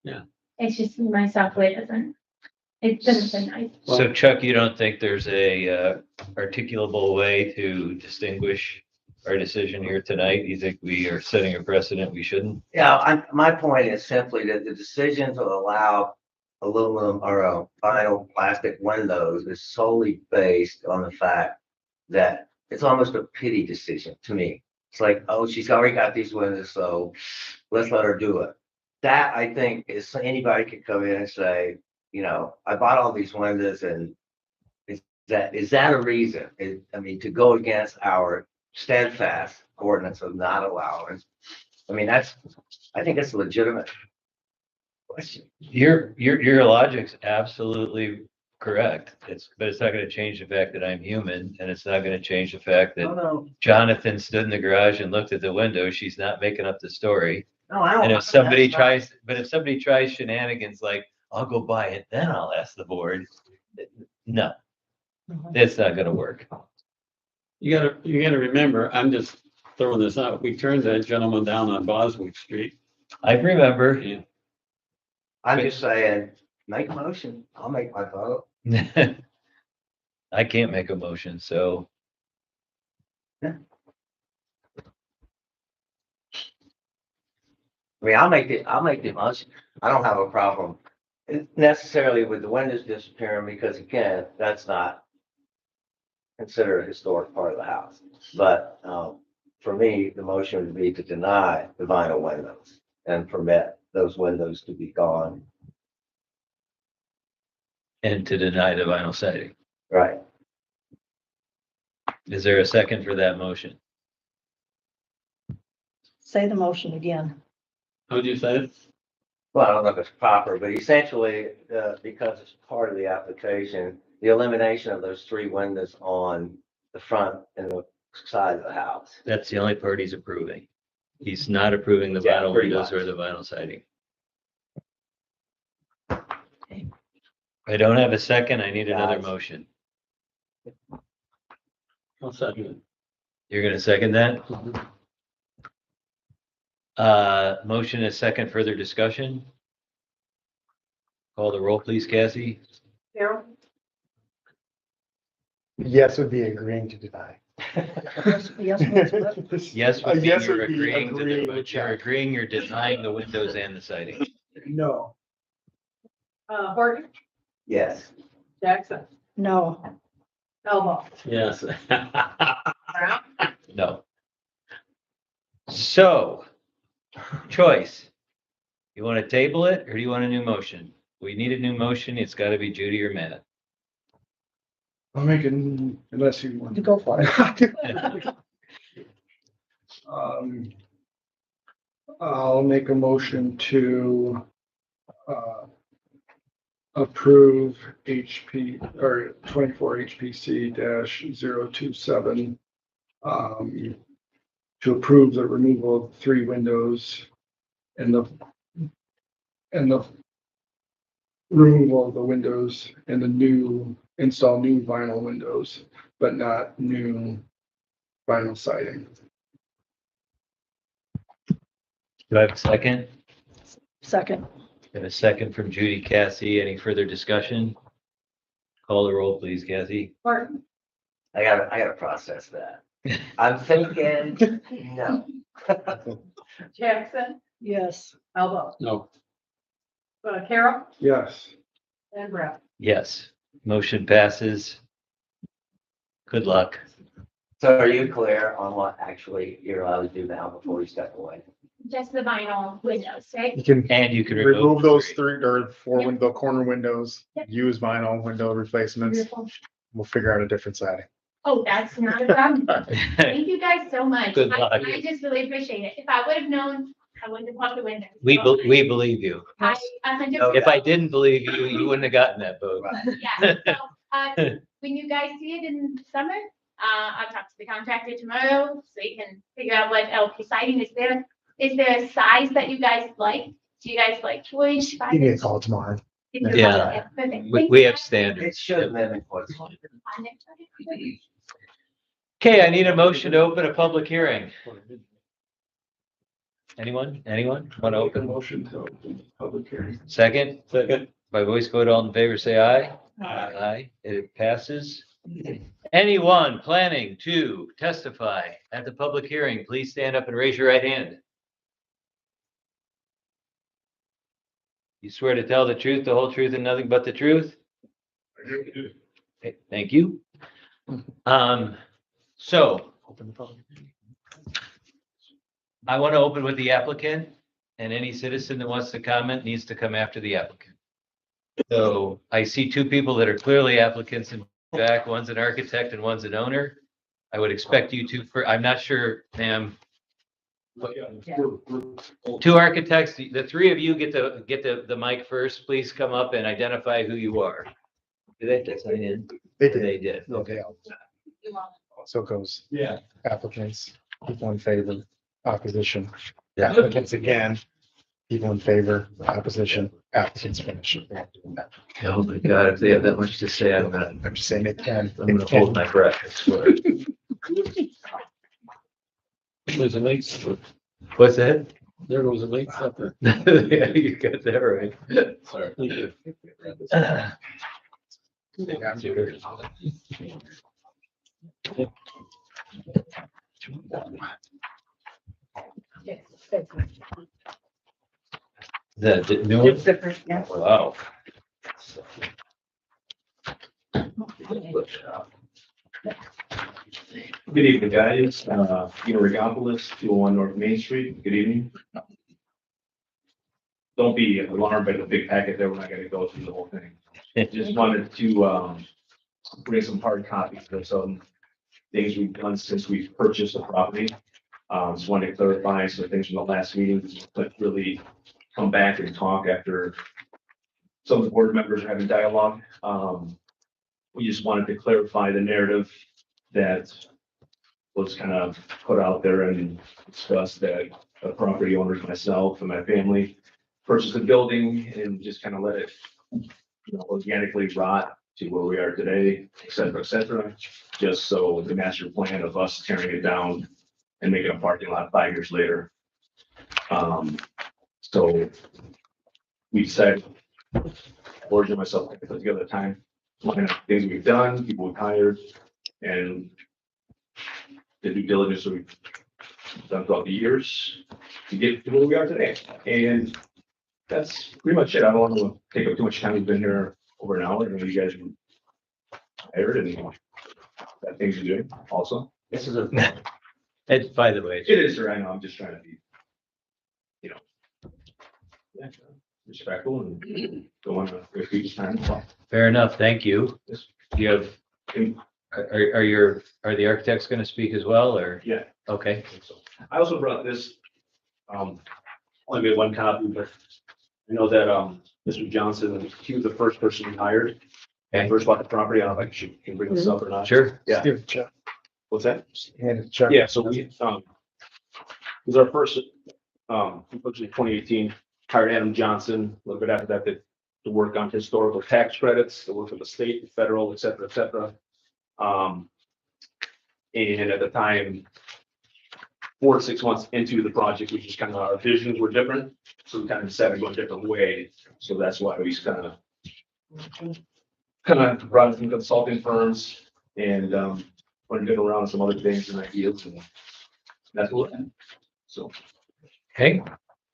yeah. It's just my software it doesn't say nice. so Chuck, you don't think there's a articulable way to distinguish our decision here tonight? You think we are setting a precedent we shouldn't? Yeah, my point is simply that the decision to allow aluminum or vinyl plastic windows is solely based on the fact that it's almost a pity decision to me. It's like, oh, she's already got these windows, so let's let her do it. That I think is anybody could come in and say, you know, I bought all these windows and is that a reason? I mean, to go against our steadfast ordinance of not allowing. I mean, I think it's a legitimate question. Your logic's absolutely correct. But it's not gonna change the fact that I'm human, and it's not gonna change the fact No, that no, Jonathan stood in the garage and looked at the window. She's not making up the story. no, I don't. And if somebody that's if somebody tries shenanigans like, I'll go buy it, then I'll ask the board. No, it's not gonna work. You gotta remember, I'm just throwing this out. We turned that gentleman down on Boswick Street. I remember. And I'm just saying, make a motion. I'll make my vote. I can't make a motion, so I mean, I'll make the motion. I don't have a problem necessarily with the windows disappearing because again, that's not considered a historic part of the house. But, for me, the motion would be to deny the vinyl windows and permit those windows to be gone. and to deny the vinyl siding. Right. Is there a second for that motion? Say the motion again. how'd you say it? Well, I don't know if it's proper, but essentially, because it's part of the application, the elimination of those three windows on the front and the side of the house. That's the only part he's approving. He's not approving the Yeah, vinyl pretty windows or much. the vinyl siding. I don't have a second. I need another Guys. motion. I'll second it. You're gonna second that? Motion is second, further discussion? Call the roll, please, Cassie. Carol, Yes would be agreeing to deny. Yes, yes, Yes, would be Yes you're would be agreeing to agreeing the, with but you're that. agreeing, you're denying the windows and the siding. No. Horton, Yes. Jackson, no, Elbow, Yes. Brown, No. So, choice. You want to table it or do you want a new motion? We need a new motion. It's got to be Judy or Matt. I'll make it, unless you want you go for it. I'll make a motion to, approve HP or 24 HPC -027. To approve the removal of three windows and the removal of the windows and install new vinyl windows, but not new vinyl siding. Do I have a second? Second, Got a second from Judy. Cassie, any further discussion? Call the roll, please, Cassie. Horton, I gotta process that. I'm thinking, no. Jackson, yes, Elbow, No, Carol, Yes, and Brown. Yes, motion passes. Good luck. So are you clear on what actually you're allowed to do now before you step away? Just the vinyl windows, right? You can And you can remove those three. three or four Yep. window corner windows, Yep. use vinyl window replacements. Beautiful. We'll figure out a different siding. Oh, that's not a problem. Thank you guys so much. Good I luck. just really appreciate it. If I would have known, I wouldn't have walked the window. We So believe you. I, 100%. No. If I didn't believe you, you wouldn't have gotten that vote. Yeah, so, when you guys see it in the summer, I'll talk to the contractor tomorrow, so we can figure out what LP siding is there. Is there a size that you guys like? Do you guys like 4-inch, Give me a 5-inch? call tomorrow. Yeah. Perfect. We have It standards. should mimic what's. Okay, I need a motion to open a public hearing. Anyone want to I'll make a open? motion to open public hearing. Second, second. by voice vote, all in favor, say aye. Aye. Aye, it passes. Anyone planning to testify at the public hearing, please stand up and raise your right hand. You swear to tell the truth, the whole truth, and nothing but the truth? Okay, thank you. So I want to open with the applicant, and any citizen that wants to comment needs to come after the applicant. So I see two people that are clearly applicants in back. One's an architect and one's an owner. I would expect you to, I'm not sure, ma'am. Two architects, the three of you get the mic first. Please come up and identify who you are. Did they have to sign in? They did. Okay. So it goes Yeah. applicants, people in favor, opposition, Yeah. applicants again, people in favor, opposition, applicants finish. Oh my God, if they have that much to say, I'm just saying it can. gonna hold my breath, I swear. There's a lake, What's that? there goes a lake up there. Yeah, you got that right. Sorry. The new one? It's different, yeah. Wow. Good evening, guys. Peter Regopoulos, 201 North Main Street. Good evening. Don't be alarmed by the big packet there. We're not gonna go through the whole thing. Just wanted to bring some hard copies of some things we've done since we've purchased the property. Just wanted to clarify some things from the last meeting, but really come back and talk after some of the board members are having dialogue. We just wanted to clarify the narrative that was kind of put out there and discussed, that the property owners, myself and my family, purchased the building and just kind of let it, organically rot to where we are today, et cetera, just so the master plan of us tearing it down and making a parking lot 5 years later. So we decided, George and myself, I put together the time, looking at things we've done, people we've hired, and the due diligence that we've done throughout the years to get to where we are today. And that's pretty much it. I don't want to take up too much time. We've been here over an hour. I know you guys are tired and got things to do also. This is a, And by the way, It is, sir. I know. I'm just trying to be, yeah, respectful and don't want to waste people's time. fair enough. Thank you. Yes. You have, are the architects going to speak as well, or? Yeah. Okay. I also brought this, only made one copy, but I know that, Mr. Johnson, he was the first person we hired. Okay. And first bought the property. I don't know if I can bring this up or not. Sure. Yeah. Give it a check. What's that? Hand it a check. Yeah, so we, it was our first, unfortunately, 2018, hired Adam Johnson, a little bit after that, to work on historical tax credits, to work with the state, the federal, et cetera, et cetera. And at the time, 4 to 6 months into the project, we just kind of, our visions were different, so we kind of decided to go a different way. So that's why we kind of brought in some consulting firms and, wanted to get around some other things and ideas, and that's what. So Okay.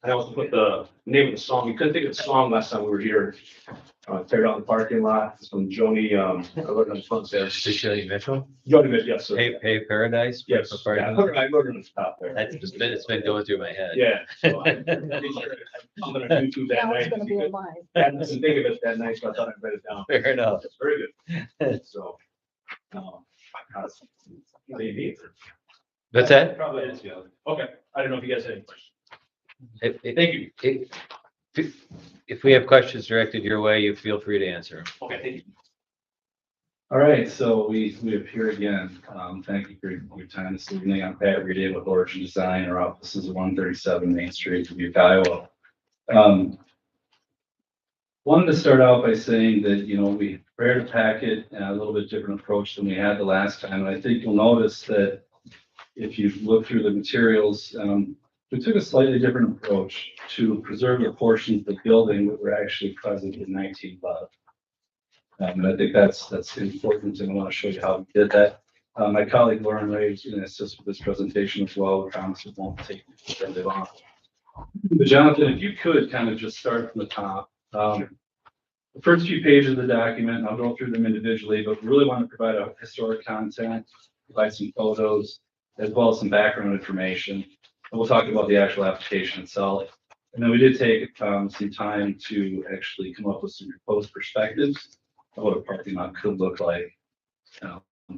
I also put the name of the song. We couldn't think of the song last time we were here. Tear down the parking lot. It's from Joni, I wrote it on the front there. Shelley Mitchell, Joni Mitchell, yes, sir. Pay Paradise. Yes, For yeah, I parking. wrote it on the top there. It's been going through my head. Yeah. So I'm gonna YouTube that Now it's night. gonna be alive. I didn't think of it that night, so I thought I'd write it down. Fair enough. It's very good. So. Maybe. What's that? Probably is, yeah. Okay, I don't know if you guys had any questions. Thank Thank you. If we have questions directed your way, you feel free to answer them. Okay, thank you. All right, so we have here again. Thank you for your time this evening. I'm Pat Reed with Origin Design. Our office is 137 Main Street, Dubuque, Iowa. Wanted to start out by saying that, we prepared a packet and a little bit different approach than we had the last time. And I think you'll notice that if you look through the materials, we took a slightly different approach to preserve the portions of the building that were actually present in 1911. And I think that's important, and I want to show you how we did that. My colleague Lauren Ray is going to assist with this presentation as well. I promise it won't take very long. But Jonathan, if you could kind of just start from the top. The first few pages of the document, and I'll go through them individually, but we really want to provide a historic content provide some photos as well as some background information. And we'll talk about the actual application itself. And then we did take some time to actually come up with some proposed perspectives of what a parking lot could look like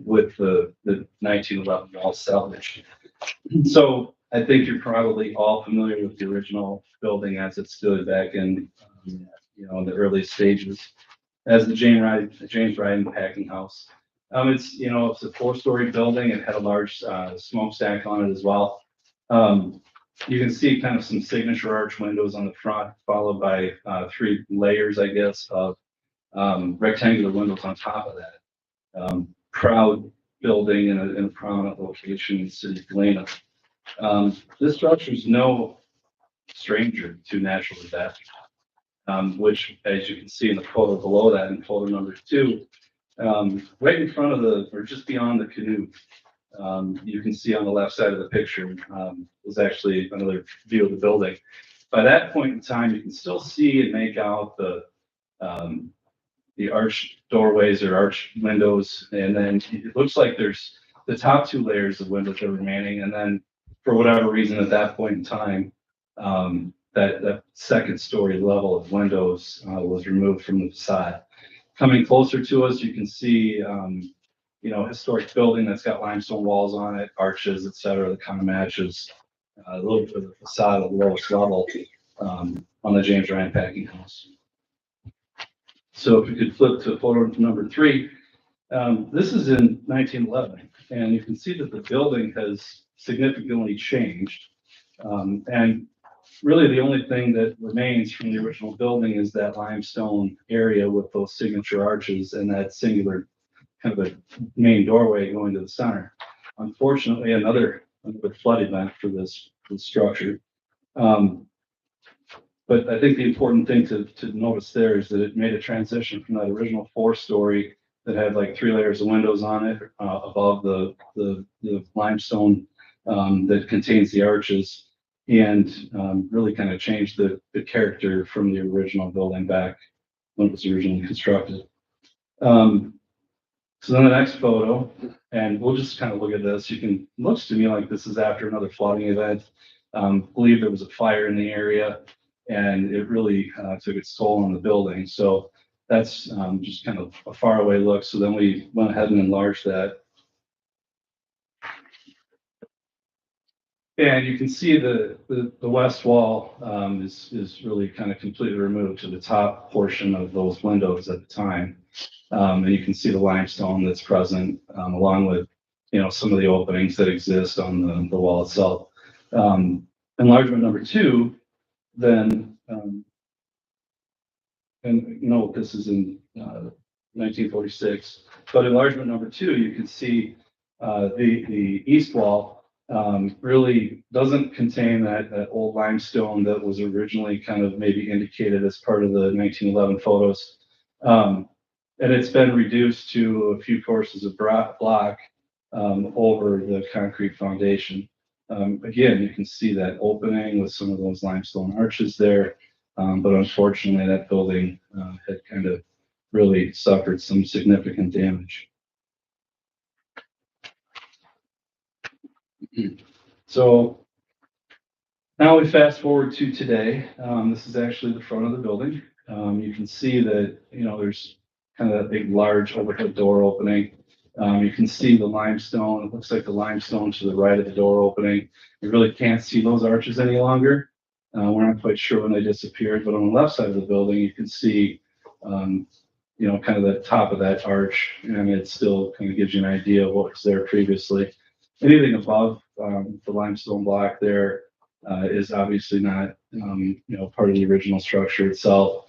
with the 1911 wall salvage. So I think you're probably all familiar with the original building as it stood back in, in the early stages as the James Ryan packing house. It's a 4-story building. It had a large smokestack on it as well. You can see kind of some signature arch windows on the front, followed by 3 layers, I guess, of rectangular windows on top of that. Proud building in a prominent location in the city of Galena. This structure is no stranger to natural disasters, which, as you can see in the photo below that, in photo number 2, right in front of or just beyond the canoe, you can see on the left side of the picture is actually another view of the building. By that point in time, you can still see and make out the arch doorways or arch windows, and then it looks like there's the top 2 layers of windows are remaining, and then for whatever reason at that point in time, that second story level of windows was removed from the facade. Coming closer to us, you can see historic building that's got limestone walls on it, arches, etc. That kind of matches a little bit of the facade of the lowest level on the James Ryan packing house. So if we could flip to photo number 3, this is in 1911, and you can see that the building has significantly changed. And really the only thing that remains from the original building is that limestone area with those signature arches and that singular kind of a main doorway going to the center. Unfortunately, another flood event for this structure. But I think the important thing to notice there is that it made a transition from that original 4-story that had like 3 layers of windows on it above the limestone that contains the arches, and really kind of changed the character from the original building back when it was originally constructed. So then the next photo, and we'll just kind of look at this. Looks to me like this is after another flooding event. Believe there was a fire in the area, and it really took its toll on the building. So that's just kind of a faraway look. So then we went ahead and enlarged that. And you can see the west wall is really kind of completely removed to the top portion of those windows at the time. And you can see the limestone that's present along with, some of the openings that exist on the wall itself. Enlargement number 2, then, and note this is in 1946, but enlargement number 2, you can see the east wall really doesn't contain that old limestone that was originally kind of maybe indicated as part of the 1911 photos. And it's been reduced to a few courses of block over the concrete foundation. Again, you can see that opening with some of those limestone arches there, but unfortunately that building had kind of really suffered some significant damage. So now we fast forward to today. This is actually the front of the building. You can see that, there's kind of that big, large overhead door opening. You can see the limestone. It looks like the limestone to the right of the door opening. You really can't see those arches any longer. We're not quite sure when they disappeared, but on the left side of the building, you can see, kind of the top of that arch, and it still kind of gives you an idea of what was there previously. Anything above the limestone block there is obviously not, part of the original structure itself.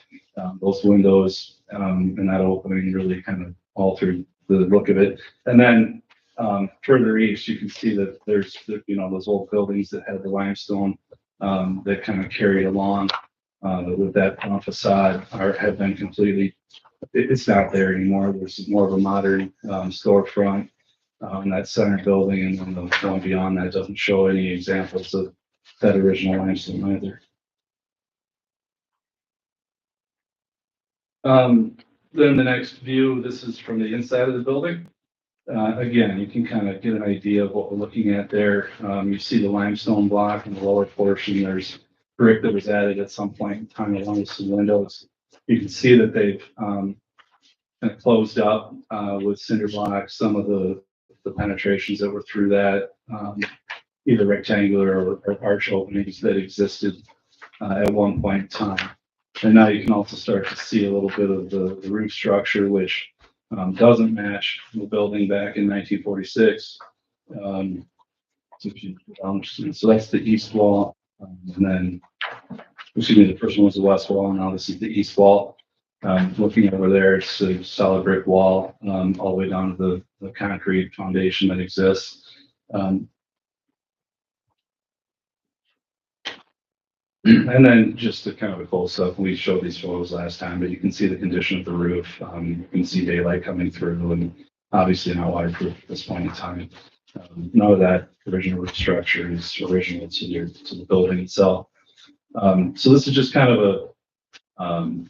Those windows and that opening really kind of altered the look of it. And then further east, you can see that there's, those old buildings that had the limestone that kind of carried along with that facade have been completely, it's not there anymore. There's more of a modern storefront in that center building, and then the one beyond that doesn't show any examples of that original limestone either. Then the next view, this is from the inside of the building. Again, you can kind of get an idea of what we're looking at there. You see the limestone block in the lower portion. There's brick that was added at some point in time along with some windows. You can see that they've kind of closed up with cinder blocks, some of the penetrations that were through that, either rectangular or arch openings that existed at one point in time. And now you can also start to see a little bit of the roof structure, which doesn't match the building back in 1946. So that's the east wall, and then, excuse me, the first one was the west wall, and now this is the east wall. Looking over there, it's a solid brick wall, all the way down to the concrete foundation that exists. And then just a kind of a close up, we showed these photos last time, but you can see the condition of the roof. You can see daylight coming through, and obviously not waterproof at this point in time. None of that original roof structure is original to the building itself. So this is just kind of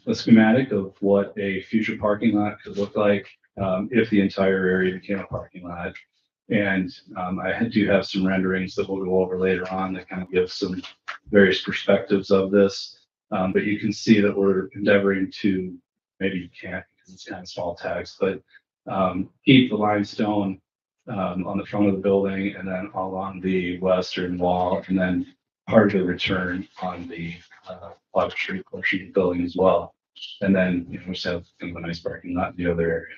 a schematic of what a future parking lot could look like if the entire area became a parking lot. And I do have some renderings that we'll go over later on that kind of give some various perspectives of this. But you can see that we're endeavoring to, maybe you can't because it's kind of small text, but keep the limestone on the front of the building and then along the western wall, and then part of the return on the Water Street portion of the building as well. And then, you know, we just have kind of a nice parking lot in the other area.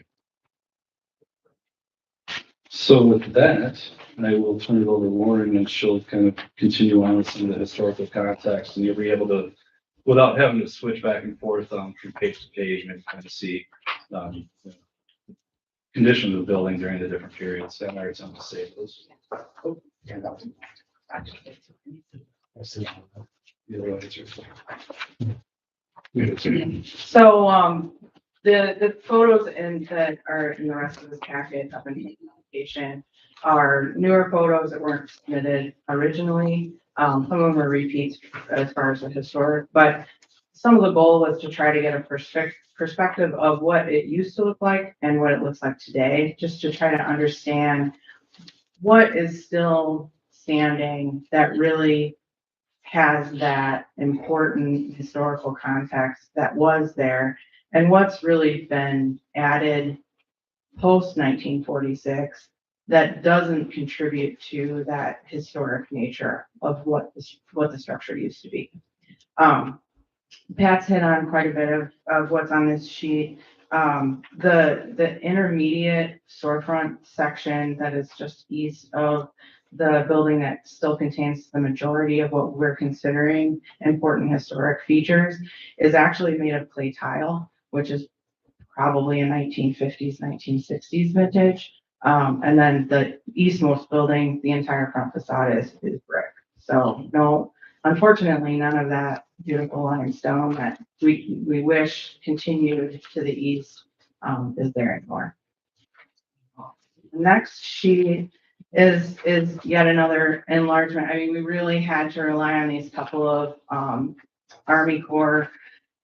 So with that, I will turn it over to Lauren and she'll kind of continue on with some of the historical context, and you'll be able to, without having to switch back and forth from page to page, maybe kind of see the condition of the building during the different periods. And our attempt to save those. Oh, yeah, that was. So, the photos that are in the rest of this packet up in the application are newer photos that weren't submitted originally. Some of them are repeats as far as the historic, but some of the goal was to try to get a perspective of what it used to look like and what it looks like today, just to try to understand what is still standing that really has that important historical context that was there, and what's really been added post 1946 that doesn't contribute to that historic nature of what the structure used to be. Pat's hit on quite a bit of what's on this sheet. The intermediate storefront section that is just east of the building that still contains the majority of what we're considering important historic features is actually made of clay tile, which is probably a 1950s, 1960s vintage. And then the eastmost building, the entire front facade is brick. So no, unfortunately, none of that beautiful limestone that we wish continued to the east is there anymore. The next sheet is yet another enlargement. I mean, we really had to rely on these couple of Army Corps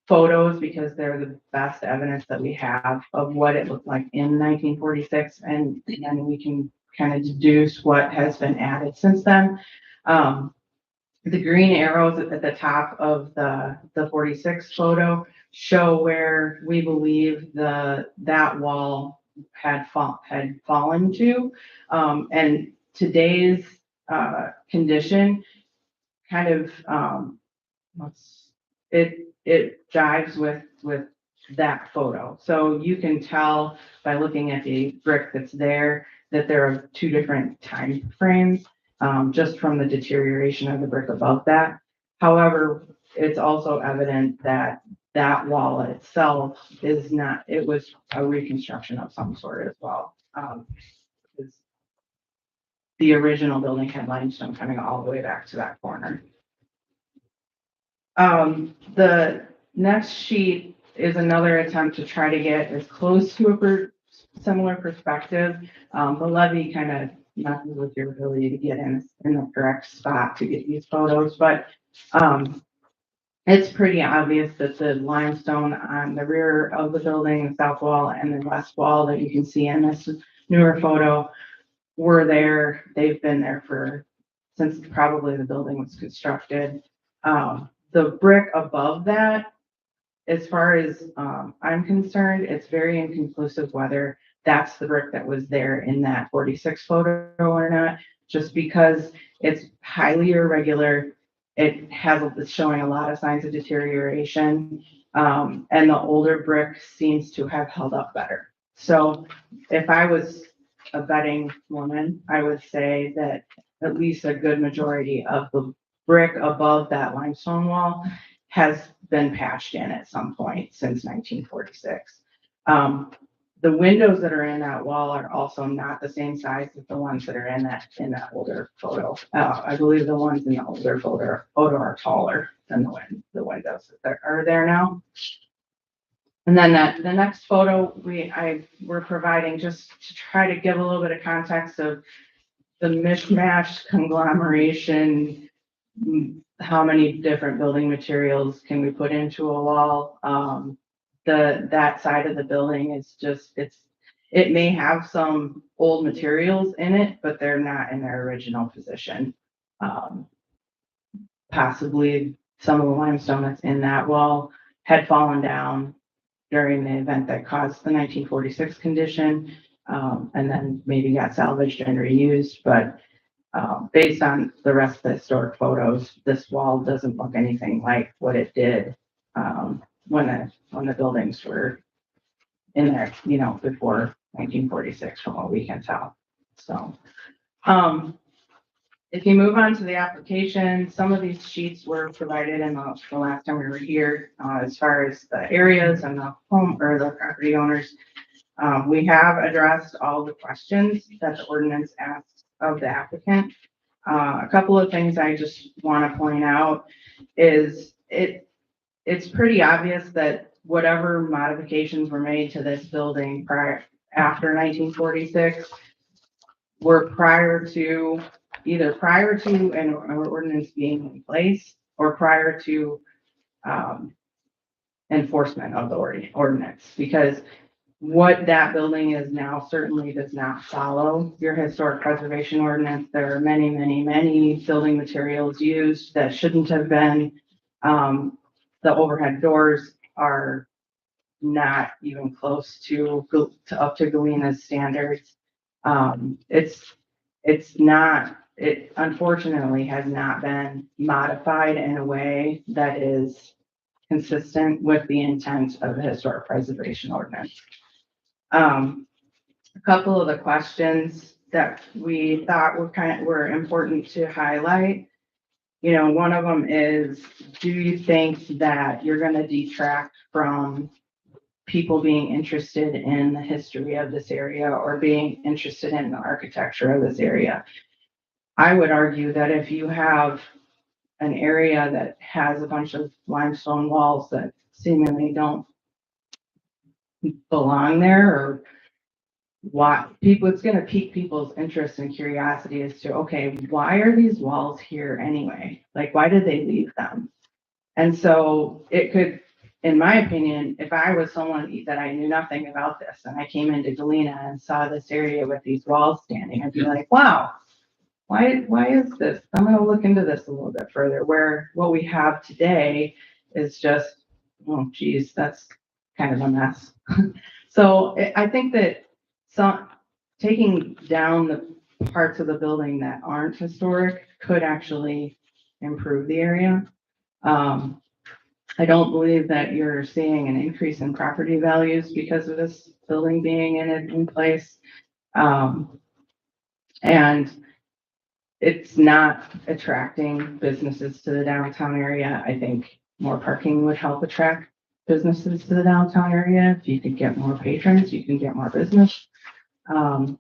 photos because they're the best evidence that we have of what it looked like in 1946, and then we can kind of deduce what has been added since then. The green arrows at the top of the 46 photo show where we believe that wall had fallen to, and today's condition kind of it jives with that photo. So you can tell by looking at the brick that's there that there are two different time frames, just from the deterioration of the brick above that. However, it's also evident that that wall itself is not, it was a reconstruction of some sort as well. Because the original building had limestone coming all the way back to that corner. The next sheet is another attempt to try to get as close to a similar perspective. The levee kind of messes with your ability to get in the correct spot to get these photos, but it's pretty obvious that the limestone on the rear of the building, the south wall and the west wall that you can see in this newer photo were there. They've been there since probably the building was constructed. The brick above that, as far as I'm concerned, it's very inconclusive whether that's the brick that was there in that 46 photo or not, just because it's highly irregular. It's showing a lot of signs of deterioration, and the older brick seems to have held up better. So if I was a betting woman, I would say that at least a good majority of the brick above that limestone wall has been patched in at some point since 1946. The windows that are in that wall are also not the same size as the ones that are in that older photo. I believe the ones in the older photo are taller than the windows that are there now. And then the next photo we're providing just to try to give a little bit of context of the mishmash conglomeration. How many different building materials can we put into a wall? That side of the building is just, it may have some old materials in it, but they're not in their original position. Possibly some of the limestone that's in that wall had fallen down during the event that caused the 1946 condition, and then maybe got salvaged and reused. But based on the rest of the historic photos, this wall doesn't look anything like what it did when the buildings were in there, before 1946, from what we can tell. So, if you move on to the application, some of these sheets were provided in the last time we were here, as far as the areas and the home or the property owners. We have addressed all the questions that the ordinance asks of the applicant. A couple of things I just want to point out is it's pretty obvious that whatever modifications were made to this building after 1946 were either prior to an ordinance being in place or prior to enforcement of the ordinance, because what that building is now certainly does not follow your historic preservation ordinance. There are many, many, many building materials used that shouldn't have been. The overhead doors are not even close to up to Galena's standards. It unfortunately has not been modified in a way that is consistent with the intent of the historic preservation ordinance. A couple of the questions that we thought were important to highlight. One of them is, do you think that you're going to detract from people being interested in the history of this area or being interested in the architecture of this area? I would argue that if you have an area that has a bunch of limestone walls that seemingly don't belong there, or it's going to pique people's interest and curiosity as to, okay, why are these walls here anyway? Like, why did they leave them? And so it could, in my opinion, if I was someone that I knew nothing about this and I came into Galena and saw this area with these walls standing, I'd be like, wow, why is this? I'm going to look into this a little bit further, where what we have today is just, oh geez, that's kind of a mess. So I think that taking down the parts of the building that aren't historic could actually improve the area. I don't believe that you're seeing an increase in property values because of this building being in place. And it's not attracting businesses to the downtown area. I think more parking would help attract businesses to the downtown area. If you could get more patrons, you can get more business. And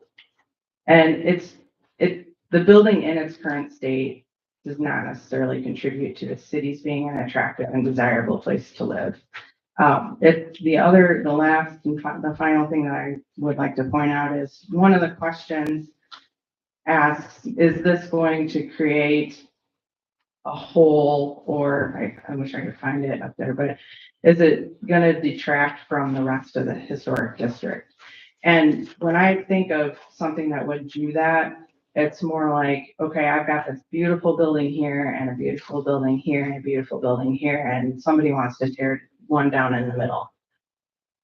the building in its current state does not necessarily contribute to the city's being an attractive and desirable place to live. The last and the final thing that I would like to point out is one of the questions asks, is this going to create a hole, or I wish I could find it up there, but is it going to detract from the rest of the historic district? And when I think of something that would do that, it's more like, okay, I've got this beautiful building here and a beautiful building here and a beautiful building here, and somebody wants to tear one down in the middle.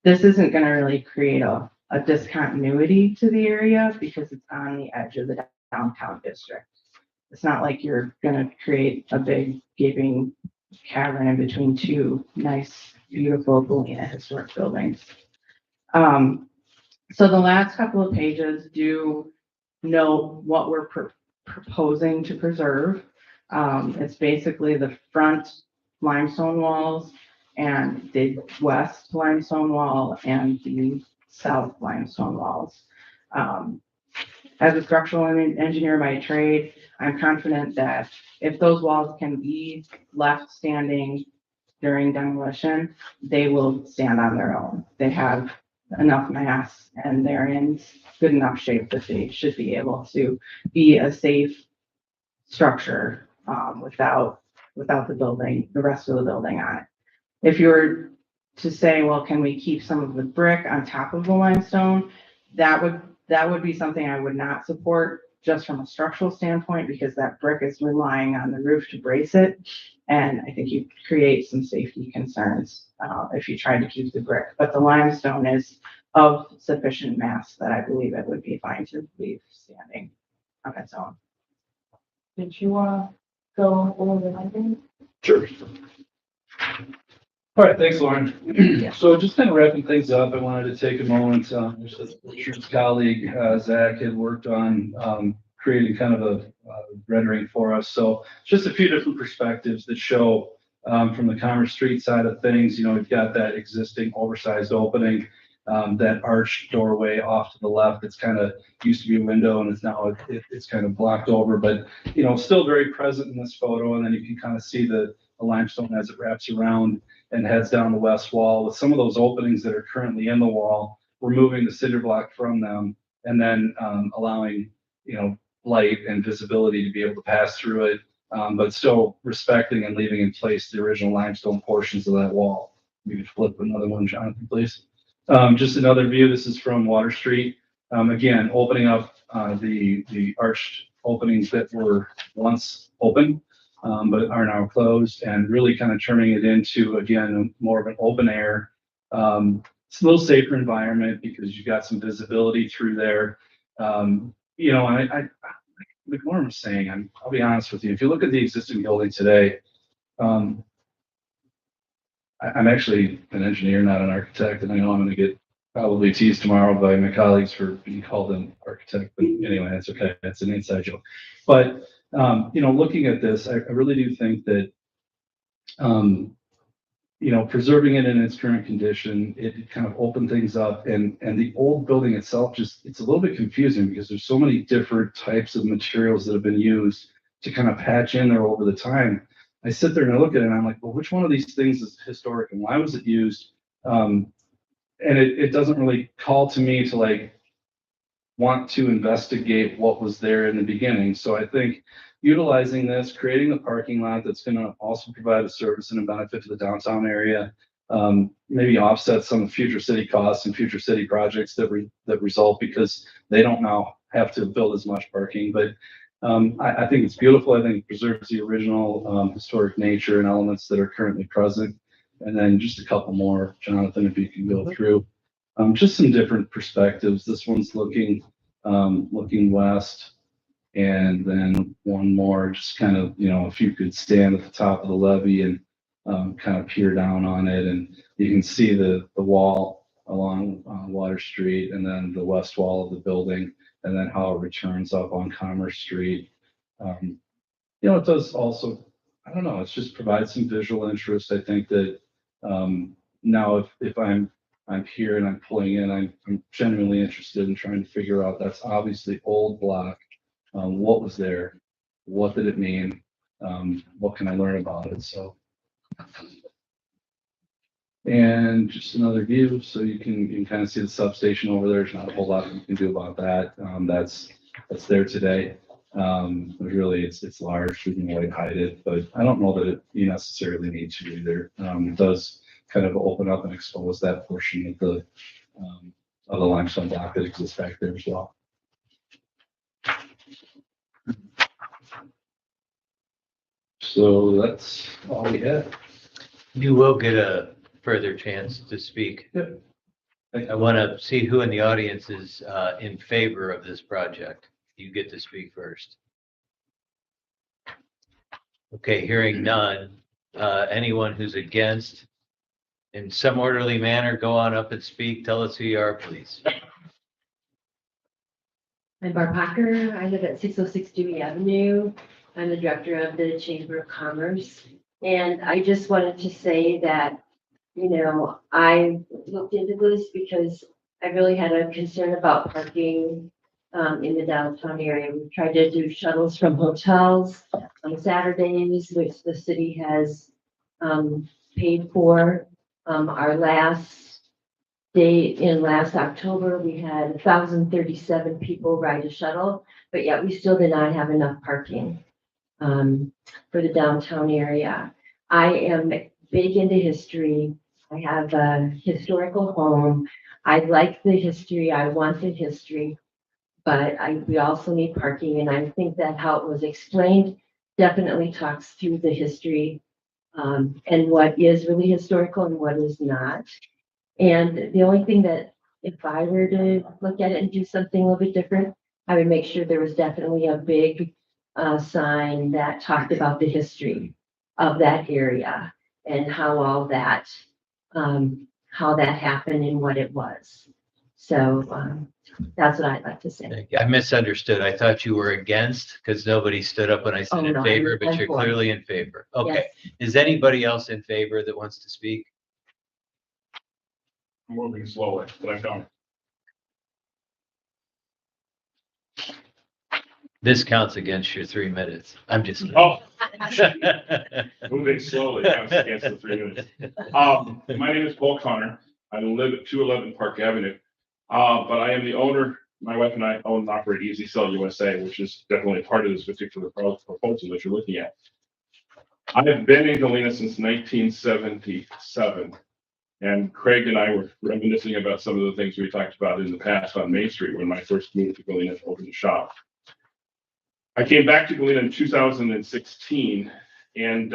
This isn't gonna really create a discontinuity to the area because it's on the edge of the downtown district. It's not like you're gonna create a big gaping cavern in between two nice, beautiful Galena historic buildings. So the last couple of pages do note what we're proposing to preserve. It's basically the front limestone walls and the west limestone wall and the south limestone walls. As a structural engineer by trade, I'm confident that if those walls can be left standing during demolition, they will stand on their own. They have enough mass and they're in good enough shape that they should be able to be a safe structure without the building, the rest of the building on it. If you were to say, well, can we keep some of the brick on top of the limestone? That would be something I would not support just from a structural standpoint, because that brick is relying on the roof to brace it. And I think you create some safety concerns if you try to keep the brick, but the limestone is of sufficient mass that I believe it would be fine to leave standing on its own. Did you go over the lighting? Sure. All right, thanks, Lauren. So just kind of wrapping things up, I wanted to take a moment, just as Richard's colleague, Zach, had worked on creating kind of a rendering for us. So just a few different perspectives that show from the Commerce Street side of things, you know, we've got that existing oversized opening, that arched doorway off to the left. It's kind of used to be a window and it's now, it's kind of blocked over, but, you know, still very present in this photo. And then you can kind of see the limestone as it wraps around and heads down the west wall. With some of those openings that are currently in the wall, removing the cinder block from them and then allowing, you know, light and visibility to be able to pass through it, but still respecting and leaving in place the original limestone portions of that wall. You could flip another one, Jonathan, please. Just another view. This is from Water Street. Again, opening up the arched openings that were once open, but are now closed, and really kind of turning it into, again, more of an open air. It's a little safer environment because you've got some visibility through there. You know, like Lauren was saying, I'll be honest with you, if you look at the existing building today, I'm actually an engineer, not an architect, and I know I'm going to get probably teased tomorrow by my colleagues for being called an architect, but anyway, that's okay. That's an inside joke. But you know, looking at this, I really do think that you know, preserving it in its current condition, it kind of opened things up, and the old building itself it's a little bit confusing because there's so many different types of materials that have been used to kind of patch in there over the time. I sit there and I look at it and I'm like, well, which one of these things is historic and why was it used? And it doesn't really call to me to like want to investigate what was there in the beginning. So I think utilizing this, creating a parking lot that's going to also provide a service and a benefit to the downtown area, maybe offset some future city costs and future city projects that result because they don't now have to build as much parking. But I think it's beautiful. I think it preserves the original historic nature and elements that are currently present. And then just a couple more, Jonathan, if you can go through. Just some different perspectives. This one's looking west, and then one more, just kind of, you know, if you could stand at the top of the levee and kind of peer down on it, and you can see the wall along Water Street, and then the west wall of the building, and then how it returns up on Commerce Street. You know, it does also, I don't know, it's just provides some visual interest. I think that now if I'm here and I'm pulling in, I'm genuinely interested in trying to figure out, that's obviously old block. What was there? What did it mean? What can I learn about it? So, and just another view, so you can kind of see the substation over there. There's not a whole lot you can do about that. That's there today. Really, it's large. We can really hide it, but I don't know that you necessarily need to either. It does kind of open up and expose that portion of the limestone block that exists back there as well. So that's all we have. You will get a further chance to speak. Yep. I want to see who in the audience is in favor of this project. You get to speak first. Okay, hearing none. Anyone who's against, in some orderly manner, go on up and speak. Tell us who you are, please. I'm Barb Hocker. I live at 606 Dewey Avenue. I'm the director of the Chamber of Commerce. And I just wanted to say that, you know, I looked into this because I really had a concern about parking in the downtown area. We tried to do shuttles from hotels on Saturdays, which the city has paid for. Our last day in last October, we had 1,037 people ride a shuttle, but yet we still did not have enough parking for the downtown area. I am big into history. I have a historical home. I like the history. I want the history, but we also need parking. And I think that how it was explained definitely talks through the history and what is really historical and what is not. And the only thing that if I were to look at it and do something a little bit different, I would make sure there was definitely a big sign that talked about the history of that area and how all that, how that happened and what it was. So that's what I'd like to say. I misunderstood. I thought you were against because nobody stood up when I said Oh, in no, favor, but I'm you're for. clearly in favor. Okay. Yes. Is anybody else in favor that wants to speak? I'm moving slowly, but I don't. This counts against your 3 minutes. I'm just kidding. Oh, moving slowly counts against the 3 minutes. My name is Paul Connor. I live at 211 Park Avenue. But I am the owner, my wife and I own and operate Easy Sell USA, which is definitely part of this particular proposal that you're looking at. I have been in Galena since 1977. And Craig and I were reminiscing about some of the things we talked about in the past on Main Street when I first moved to Galena to open the shop. I came back to Galena in 2016, and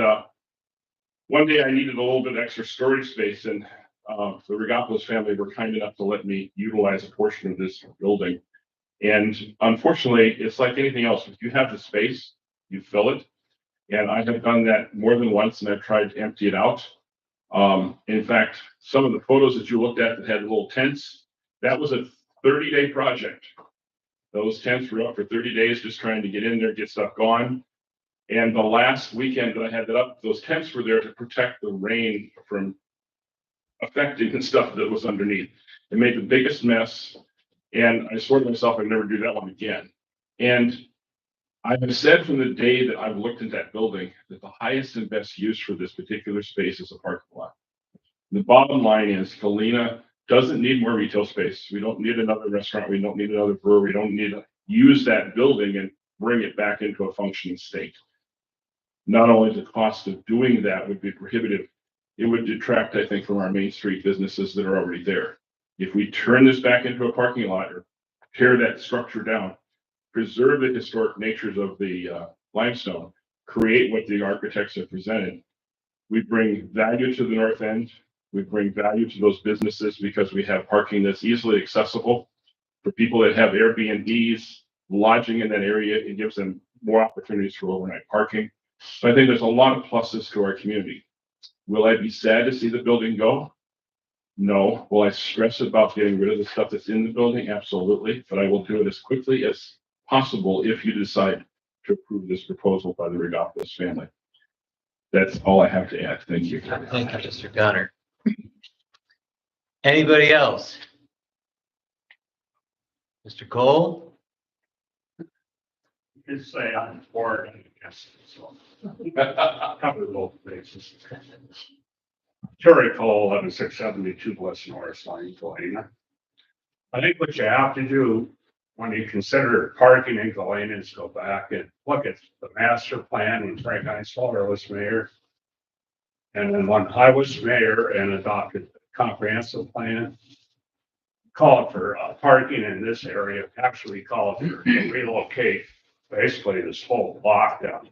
one day I needed a little bit extra storage space, and the Regapolis family were kind enough to let me utilize a portion of this building. And unfortunately, it's like anything else. If you have the space, you fill it. And I have done that more than once, and I've tried to empty it out. In fact, some of the photos that you looked at that had little tents, that was a 30-day project. Those tents were up for 30 days, just trying to get in there, get stuff going. And the last weekend that I had that up, those tents were there to protect the rain from affecting the stuff that was underneath. It made the biggest mess. And I swore to myself I'd never do that one again. And I have said from the day that I've looked at that building that the highest and best use for this particular space is a parking lot. The bottom line is Galena doesn't need more retail space. We don't need another restaurant. We don't need another brewery. We don't need to use that building and bring it back into a functioning state. Not only the cost of doing that would be prohibitive, it would detract, I think, from our Main Street businesses that are already there. If we turn this back into a parking lot or tear that structure down, preserve the historic natures of the limestone, create what the architects have presented, we bring value to the north end. We bring value to those businesses because we have parking that's easily accessible for people that have Airbnbs, lodging in that area. It gives them more opportunities for overnight parking. So I think there's a lot of pluses to our community. Will I be sad to see the building go? No. Will I stress about getting rid of the stuff that's in the building? Absolutely. But I will do it as quickly as possible if you decide to approve this proposal by the Regapolis family. That's all I have to add. Thank you. Thank you, Mr. Connor. Anybody else? Mr. Cole? You say I'm for it, I guess. So cover both bases. Terry Cole, 11672 West North Line, Galena. I think what you have to do when you consider parking in Galena is go back and look at the master plan when Frank Einsteller was mayor. And then when I was mayor and adopted the comprehensive plan, called for parking in this area, actually called for to relocate basically this whole block down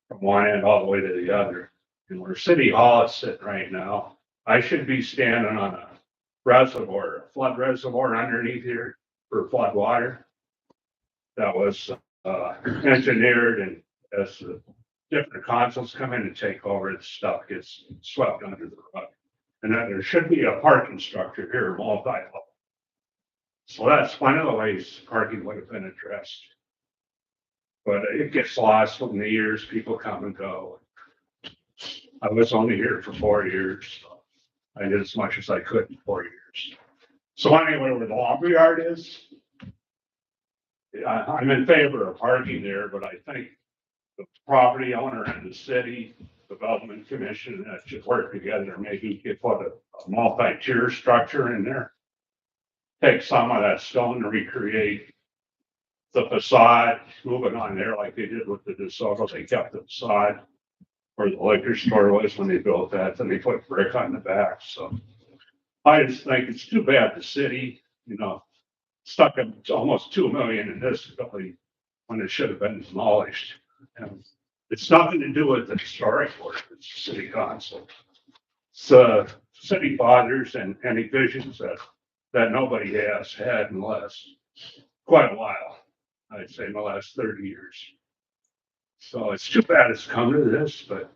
from one end all the way to the other. And where City Hall is sitting right now, I should be standing on a reservoir, a flood reservoir underneath here for flood water. That was engineered, and as the different consuls come in and take over, the stuff gets swept under the rug. And then there should be a parking structure here, multi-level. So that's one of the ways parking would have been addressed. But it gets lost in the years, people come and go. I was only here for 4 years, so I did as much as I could in 4 years. So anyway, where the lumberyard is, I'm in favor of parking there, but I think the property owner and the city development commission that should work together. Maybe you could put a multi-tier structure in there. Take some of that stone to recreate the facade, move it on there like they did with the DeSoto. They kept the facade where the liquor store was when they built that, then they put brick on the back. So I just think it's too bad the city, stuck at almost 2 million in this building when it should have been demolished. And it's nothing to do with the historic board, it's the city council. So city fathers and any visions that nobody has had in the last quite a while. I'd say in the last 30 years. So it's too bad it's come to this, but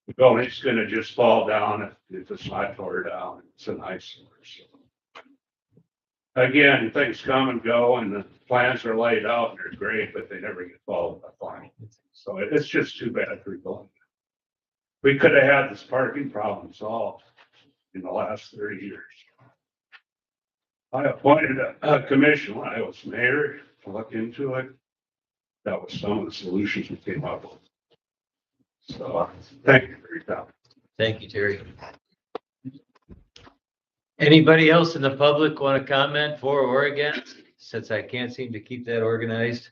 the building's gonna just fall down if it's not tore down. It's an eyesore. So again, things come and go, and the plans are laid out and they're great, but they never get followed up on. So it's just too bad for going. We could have had this parking problem solved in the last 30 years. I appointed a commission when I was mayor to look into it. That was some of the solutions we came up with. So thank you for your time. Thank you, Terry. Anybody else in the public want to comment for or against? Since I can't seem to keep that organized.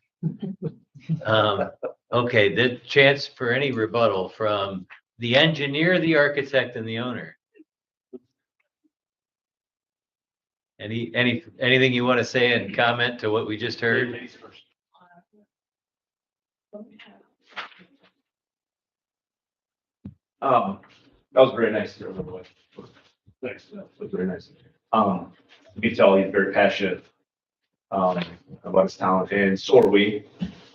Okay, the chance for any rebuttal from the engineer, the architect, and the owner. Anything you want to say and comment to what we just heard? That was very nice. Thanks. That was very nice. You can tell he's very passionate about his talent, and so are we.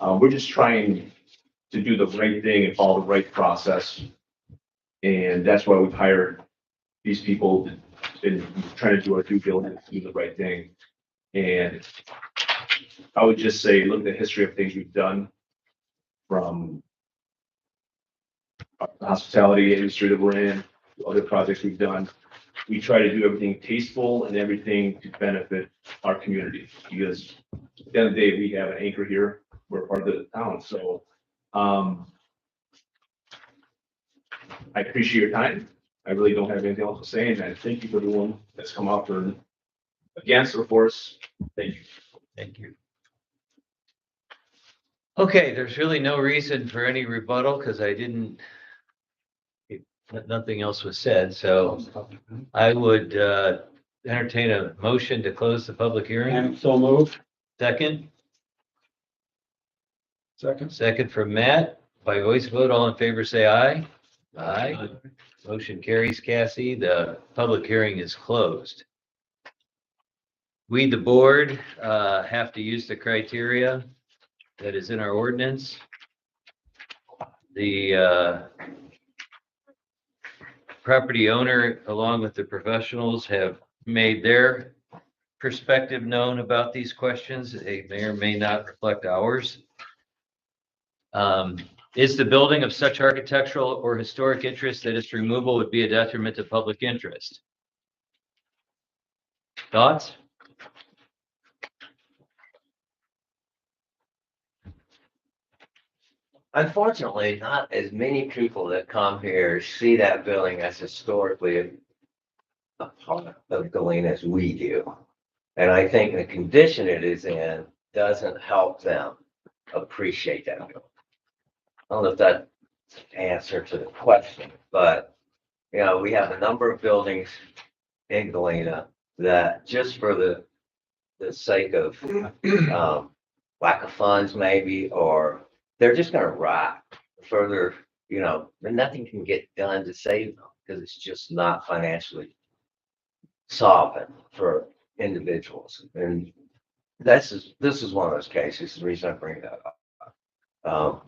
We're just trying to do the right thing and follow the right process. And that's why we've hired these people and trying to do our due diligence, do the right thing. And I would just say, look at the history of things we've done from the hospitality industry that we're in, other projects we've done. We try to do everything tasteful and everything to benefit our community, because at the end of the day, we have an anchor here. We're part of the town. So I appreciate your time. I really don't have anything else to say, and I thank you for everyone that's come out for against or for us. Thank you. Thank you. Okay, there's really no reason for any rebuttal because nothing else was said, so I would entertain a motion to close the public hearing. And so moved. Second? Second. Second from Matt. By voice vote, all in favor, say aye. Aye. Motion carries, Cassie. The public hearing is closed. We, the board, have to use the criteria that is in our ordinance. The property owner, along with the professionals, have made their perspective known about these questions. They may or may not reflect ours. Is the building of such architectural or historic interest that its removal would be a detriment to public interest? Thoughts? Unfortunately, not as many people that come here see that building as historically a part of Galena as we do. And I think the condition it is in doesn't help them appreciate that building. I don't know if that's the answer to the question, but we have a number of buildings in Galena that just for the sake of, lack of funds maybe, or they're just gonna rot further, and nothing can get done to save them because it's just not financially solvent for individuals. And this is one of those cases, the reason I bring that up.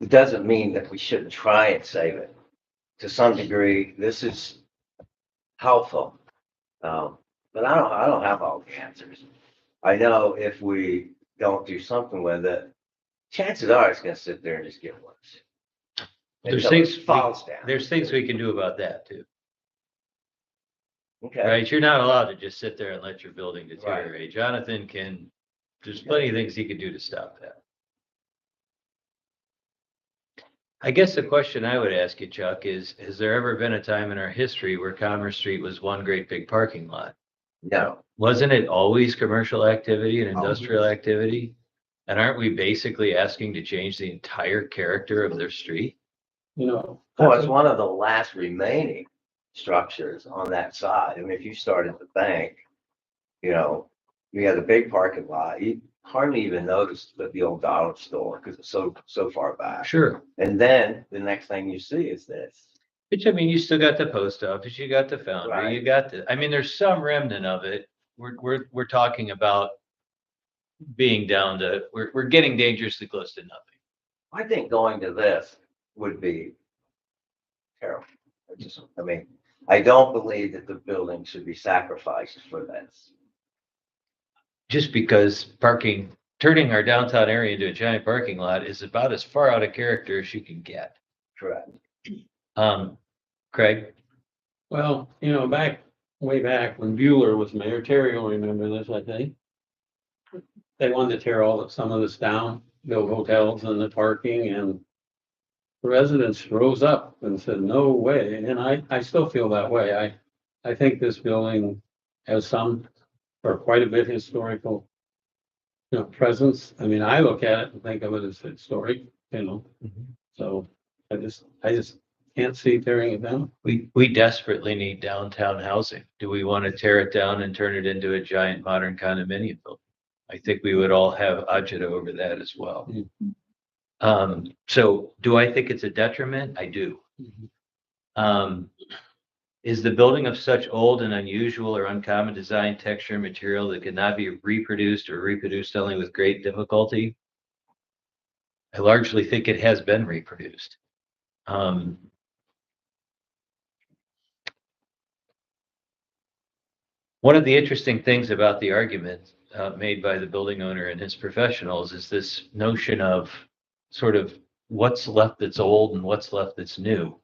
It doesn't mean that we shouldn't try and save it. To some degree, this is helpful. But I don't have all the answers. I know if we don't do something with it, chances are it's gonna sit there and just get worse. There's Until it things, falls down. there's things we can do about that too, Okay, right? You're not allowed to just sit there and let your building deteriorate. Jonathan can, there's plenty of things he can do to stop that. I guess the question I would ask you, Chuck, is, has there ever been a time in our history where Commerce Street was one great big parking lot? no, Wasn't it always commercial activity and industrial activity? And aren't we basically asking to change the entire character of their street? You well, know, it's one of the last remaining structures on that side. I mean, if you start at the bank, you had a big parking lot. You hardly even noticed the old dollar store because it's so far back. Sure. And then the next thing you see is this. Which, I mean, you still got the post office, you got the foundry, Right. you got I mean, there's some remnant of it. We're talking about being down to, we're getting dangerously close to nothing. I think going to this would be terrible. I don't believe that the building should be sacrificed for this. Just because turning our downtown area into a giant parking lot is about as far out of character as you can get. Correct. Craig? well, way back when Bueller was mayor, Terry will remember this, I think. They wanted to tear some of this down, build hotels and the parking, and the residents rose up and said, no way. And I still feel that way. I think this building has some, or quite a bit historical, presence. I mean, I look at it and think of it as historic, so I just can't see tearing it down. We desperately need downtown housing. Do we want to tear it down and turn it into a giant modern condominium building? I think we would all have agita over that as well. So do I think it's a detriment? I do. Is the building of such old and unusual or uncommon design, texture, and material that cannot be reproduced or reproduced only with great difficulty? I largely think it has been reproduced. One of the interesting things about the argument made by the building owner and his professionals is this notion of sort of what's left that's old and what's left that's new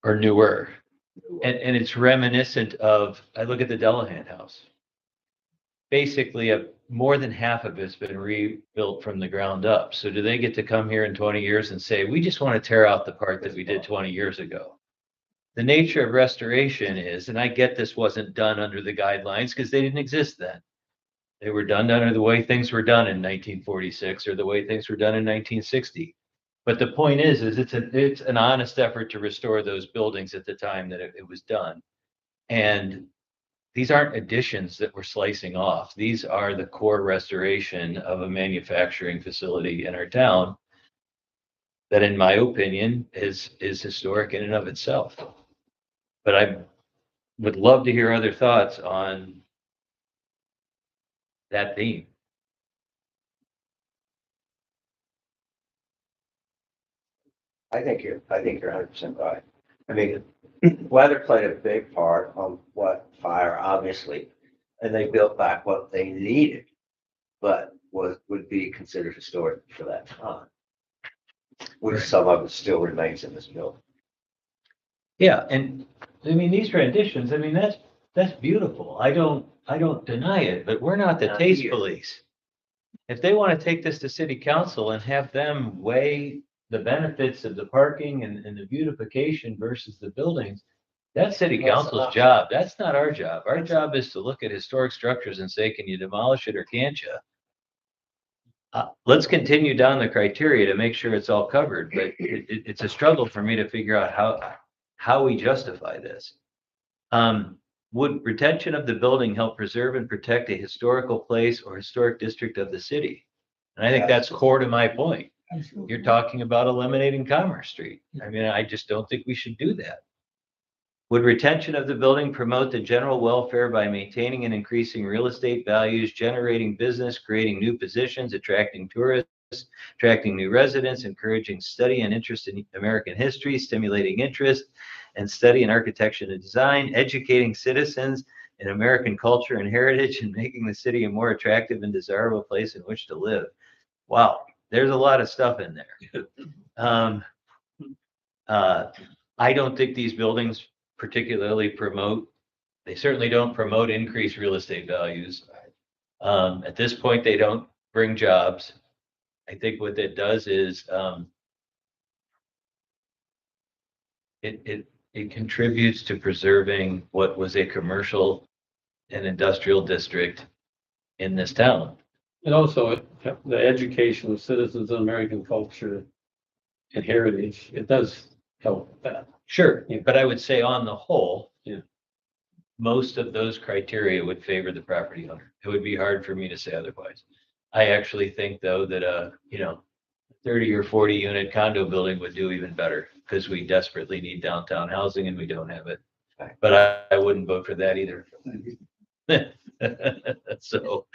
or newer. And it's reminiscent of, I look at the Delahan house. Basically, more than half of it's been rebuilt from the ground up. So do they get to come here in 20 years and say, we just want to tear out the part that we did 20 years ago? The nature of restoration is, and I get this wasn't done under the guidelines because they didn't exist then. They were done under the way things were done in 1946 or the way things were done in 1960. But the point is it's an honest effort to restore those buildings at the time that it was done. And these aren't additions that we're slicing off. These are the core restoration of a manufacturing facility in our town that, in my opinion, is historic in and of itself. But I would love to hear other thoughts on that theme. I think you're 100% right. I mean, weather played a big part on what fire, obviously, and they built back what they needed, but would be considered historic for that time. Which some of it still remains in this building. Yeah, and I mean these renditions, I mean that's beautiful. I don't deny it, but we're not the Not taste here. police. If they want to take this to city council and have them weigh the benefits of the parking and the beautification versus the buildings, that's city That's council's enough. job. That's not our job. Our job is to look at historic structures and say, can you demolish it or can't you? Let's continue down the criteria to make sure it's all covered, but it's a struggle for me to figure out how we justify this. Would retention of the building help preserve and protect a historical place or historic district of the city? And I think that's core to my point. You're talking about eliminating Commerce Street. I mean, I just don't think we should do that. Would retention of the building promote the general welfare by maintaining and increasing real estate values, generating business, creating new positions, attracting tourists, attracting new residents, encouraging study and interest in American history, stimulating interest and study in architecture and design, educating citizens in American culture and heritage, and making the city a more attractive and desirable place in which to live? Wow, there's a lot of stuff in there. I don't think these buildings particularly promote, they certainly don't promote increased real estate values. At this point, they don't bring jobs. I think what that does is it contributes to preserving what was a commercial and industrial district in this town. And also the education of citizens in American culture and heritage, it does help that. Sure, Yeah. but I would say on the whole, Yeah. most of those criteria would favor the property owner. It would be hard for me to say otherwise. I actually think though that 30 or 40 unit condo building would do even better because we desperately need downtown housing and we don't have it. But I wouldn't vote for that either. So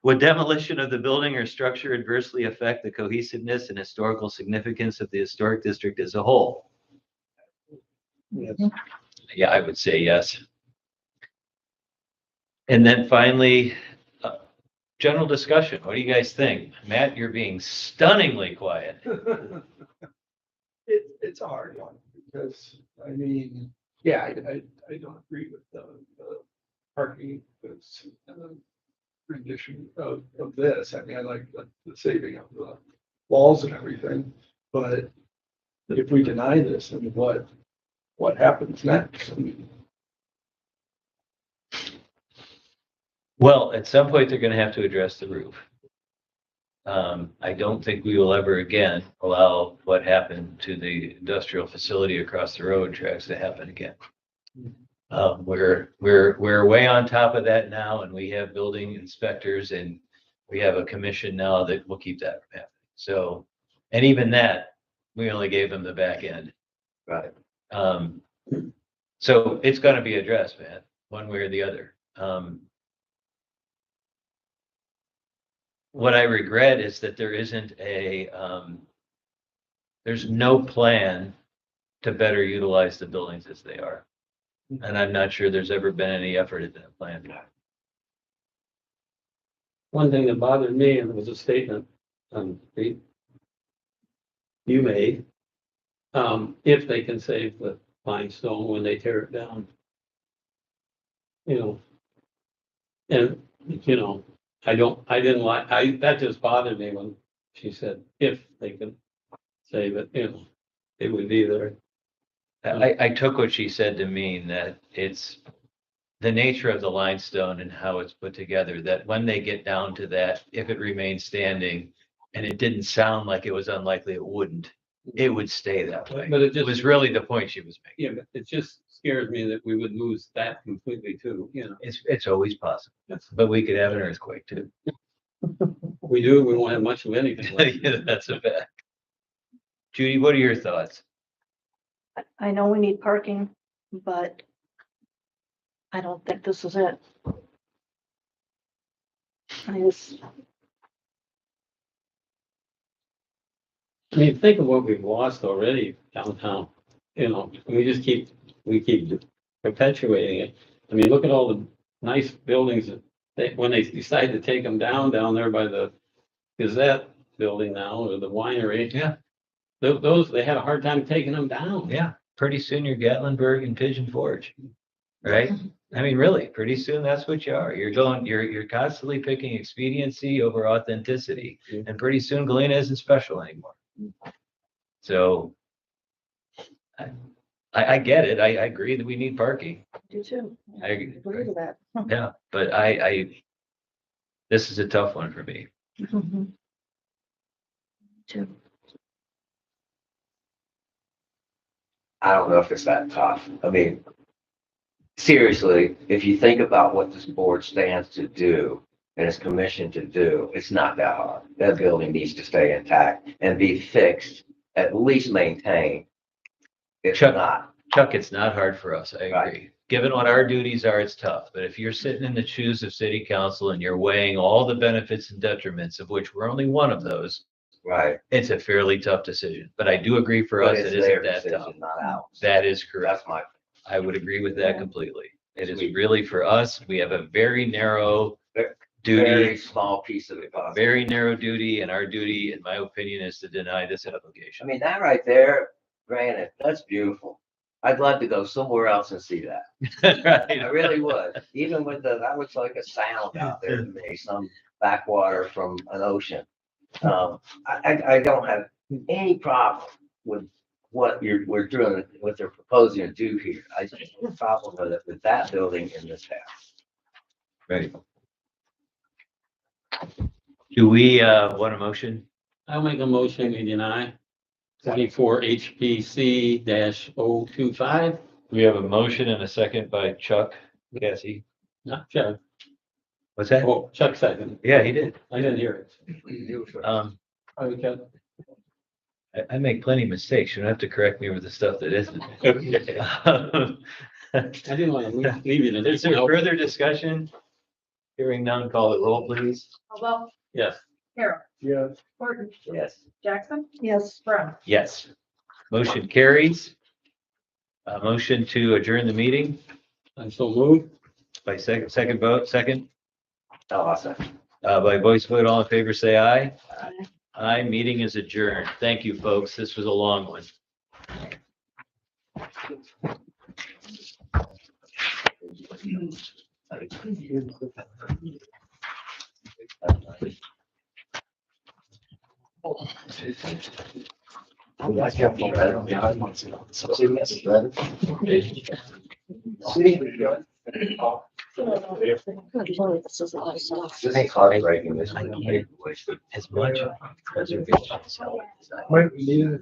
would demolition of the building or structure adversely affect the cohesiveness and historical significance of the historic district as a whole? Yes. Yeah, I would say yes. And then finally, general discussion. What do you guys think? Matt, you're being stunningly quiet. It's a hard one because, I mean, yeah, I don't agree with the parking rendition of this. I mean, I like the saving of the walls and everything, but if we deny this, I mean, what happens next? I mean, Well, at some point, they're going to have to address the roof. I don't think we will ever again allow what happened to the industrial facility across the road tracks to happen again. We're way on top of that now, and we have building inspectors, and we have a commission now that will keep that from happening. So, and even that, we only gave them the back end. Right. So it's going to be addressed, man, one way or the other. What I regret is that there isn't there's no plan to better utilize the buildings as they are. And I'm not sure there's ever been any effort at that plan. One thing that bothered me, and it was a statement you made, if they can save the limestone when they tear it down. And that just bothered me when she said, if they can save it, it would be there. I took what she said to mean that it's the nature of the limestone and how it's put together, that when they get down to that, if it remains standing, and it didn't sound like it was unlikely it wouldn't, it would stay that way. But it was really the point she was making. Yeah, but it just scares me that we would lose that completely too, It's always possible, but we could have an earthquake too. We do, we won't have much of anything. Yeah, that's a fact. Judy, what are your thoughts? I know we need parking, but I don't think this is it. I mean, think of what we've lost already downtown, we keep perpetuating it. I mean, look at all the nice buildings that when they decide to take them down there by the Gazette building now, or the winery. Yeah. Those, they had a hard time taking them down. Yeah, pretty soon you're Gatlinburg and Pigeon Forge, right? I mean, really, pretty soon that's what you are. You're constantly picking expediency over authenticity, and pretty soon Galena isn't special anymore. So I get it. I agree that we need parking. do too. I agree with that. Yeah, but this is a tough one for me. Too. I don't know if it's that tough. I mean, seriously, if you think about what this board stands to do and is commissioned to do, it's not that hard. That building needs to stay intact and be fixed, at least maintained. If Chuck, not, Chuck, it's not hard for us. I Right. agree. Given what our duties are, it's tough. But if you're sitting in the shoes of city council and you're weighing all the benefits and detriments, of which we're only one of those, right. it's a fairly tough decision. But I do agree for But us, it's it their isn't that tough. decision, not ours. That is correct. That's my, I would agree with that completely. It is Sweet. really for us. We have a very narrow very duty, small piece of it. possibly. very narrow duty, and our duty, in my opinion, is to deny this I application. mean, that right there, granted, that's beautiful. I'd love to go somewhere else and see that. I really would. Even with that looks like a sound out there to me, some backwater from an ocean. I don't have any problem with what we're doing, what they're proposing to do here. I just have a problem with that building in this house. Right. Do we, want a motion? I'll make a motion, we deny 24 HPC -025. We have a motion and a second by Chuck. Cassie, Not Chuck. what's that? Oh, Chuck second. Yeah, he did. I didn't hear it. Um, Chuck. I make plenty of mistakes. You don't have to correct me with the stuff that isn't. I didn't want to leave you to Is this. there further discussion? Hearing none, call it roll, please. Caldwell, Yes. Carol, Yes. Horton, Yes. Jackson, Yes. Brown. Yes. Motion carries. A motion to adjourn the meeting I so moved. by second vote, second, Oh, awesome. by voice vote, all in favor, say aye. Aye, meeting is adjourned. Thank you, folks. This was a long one. This ain't heartbreaking. This is a big waste of As much preservation as Might be needed.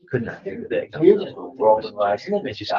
could not do that. Rolling lights. It's just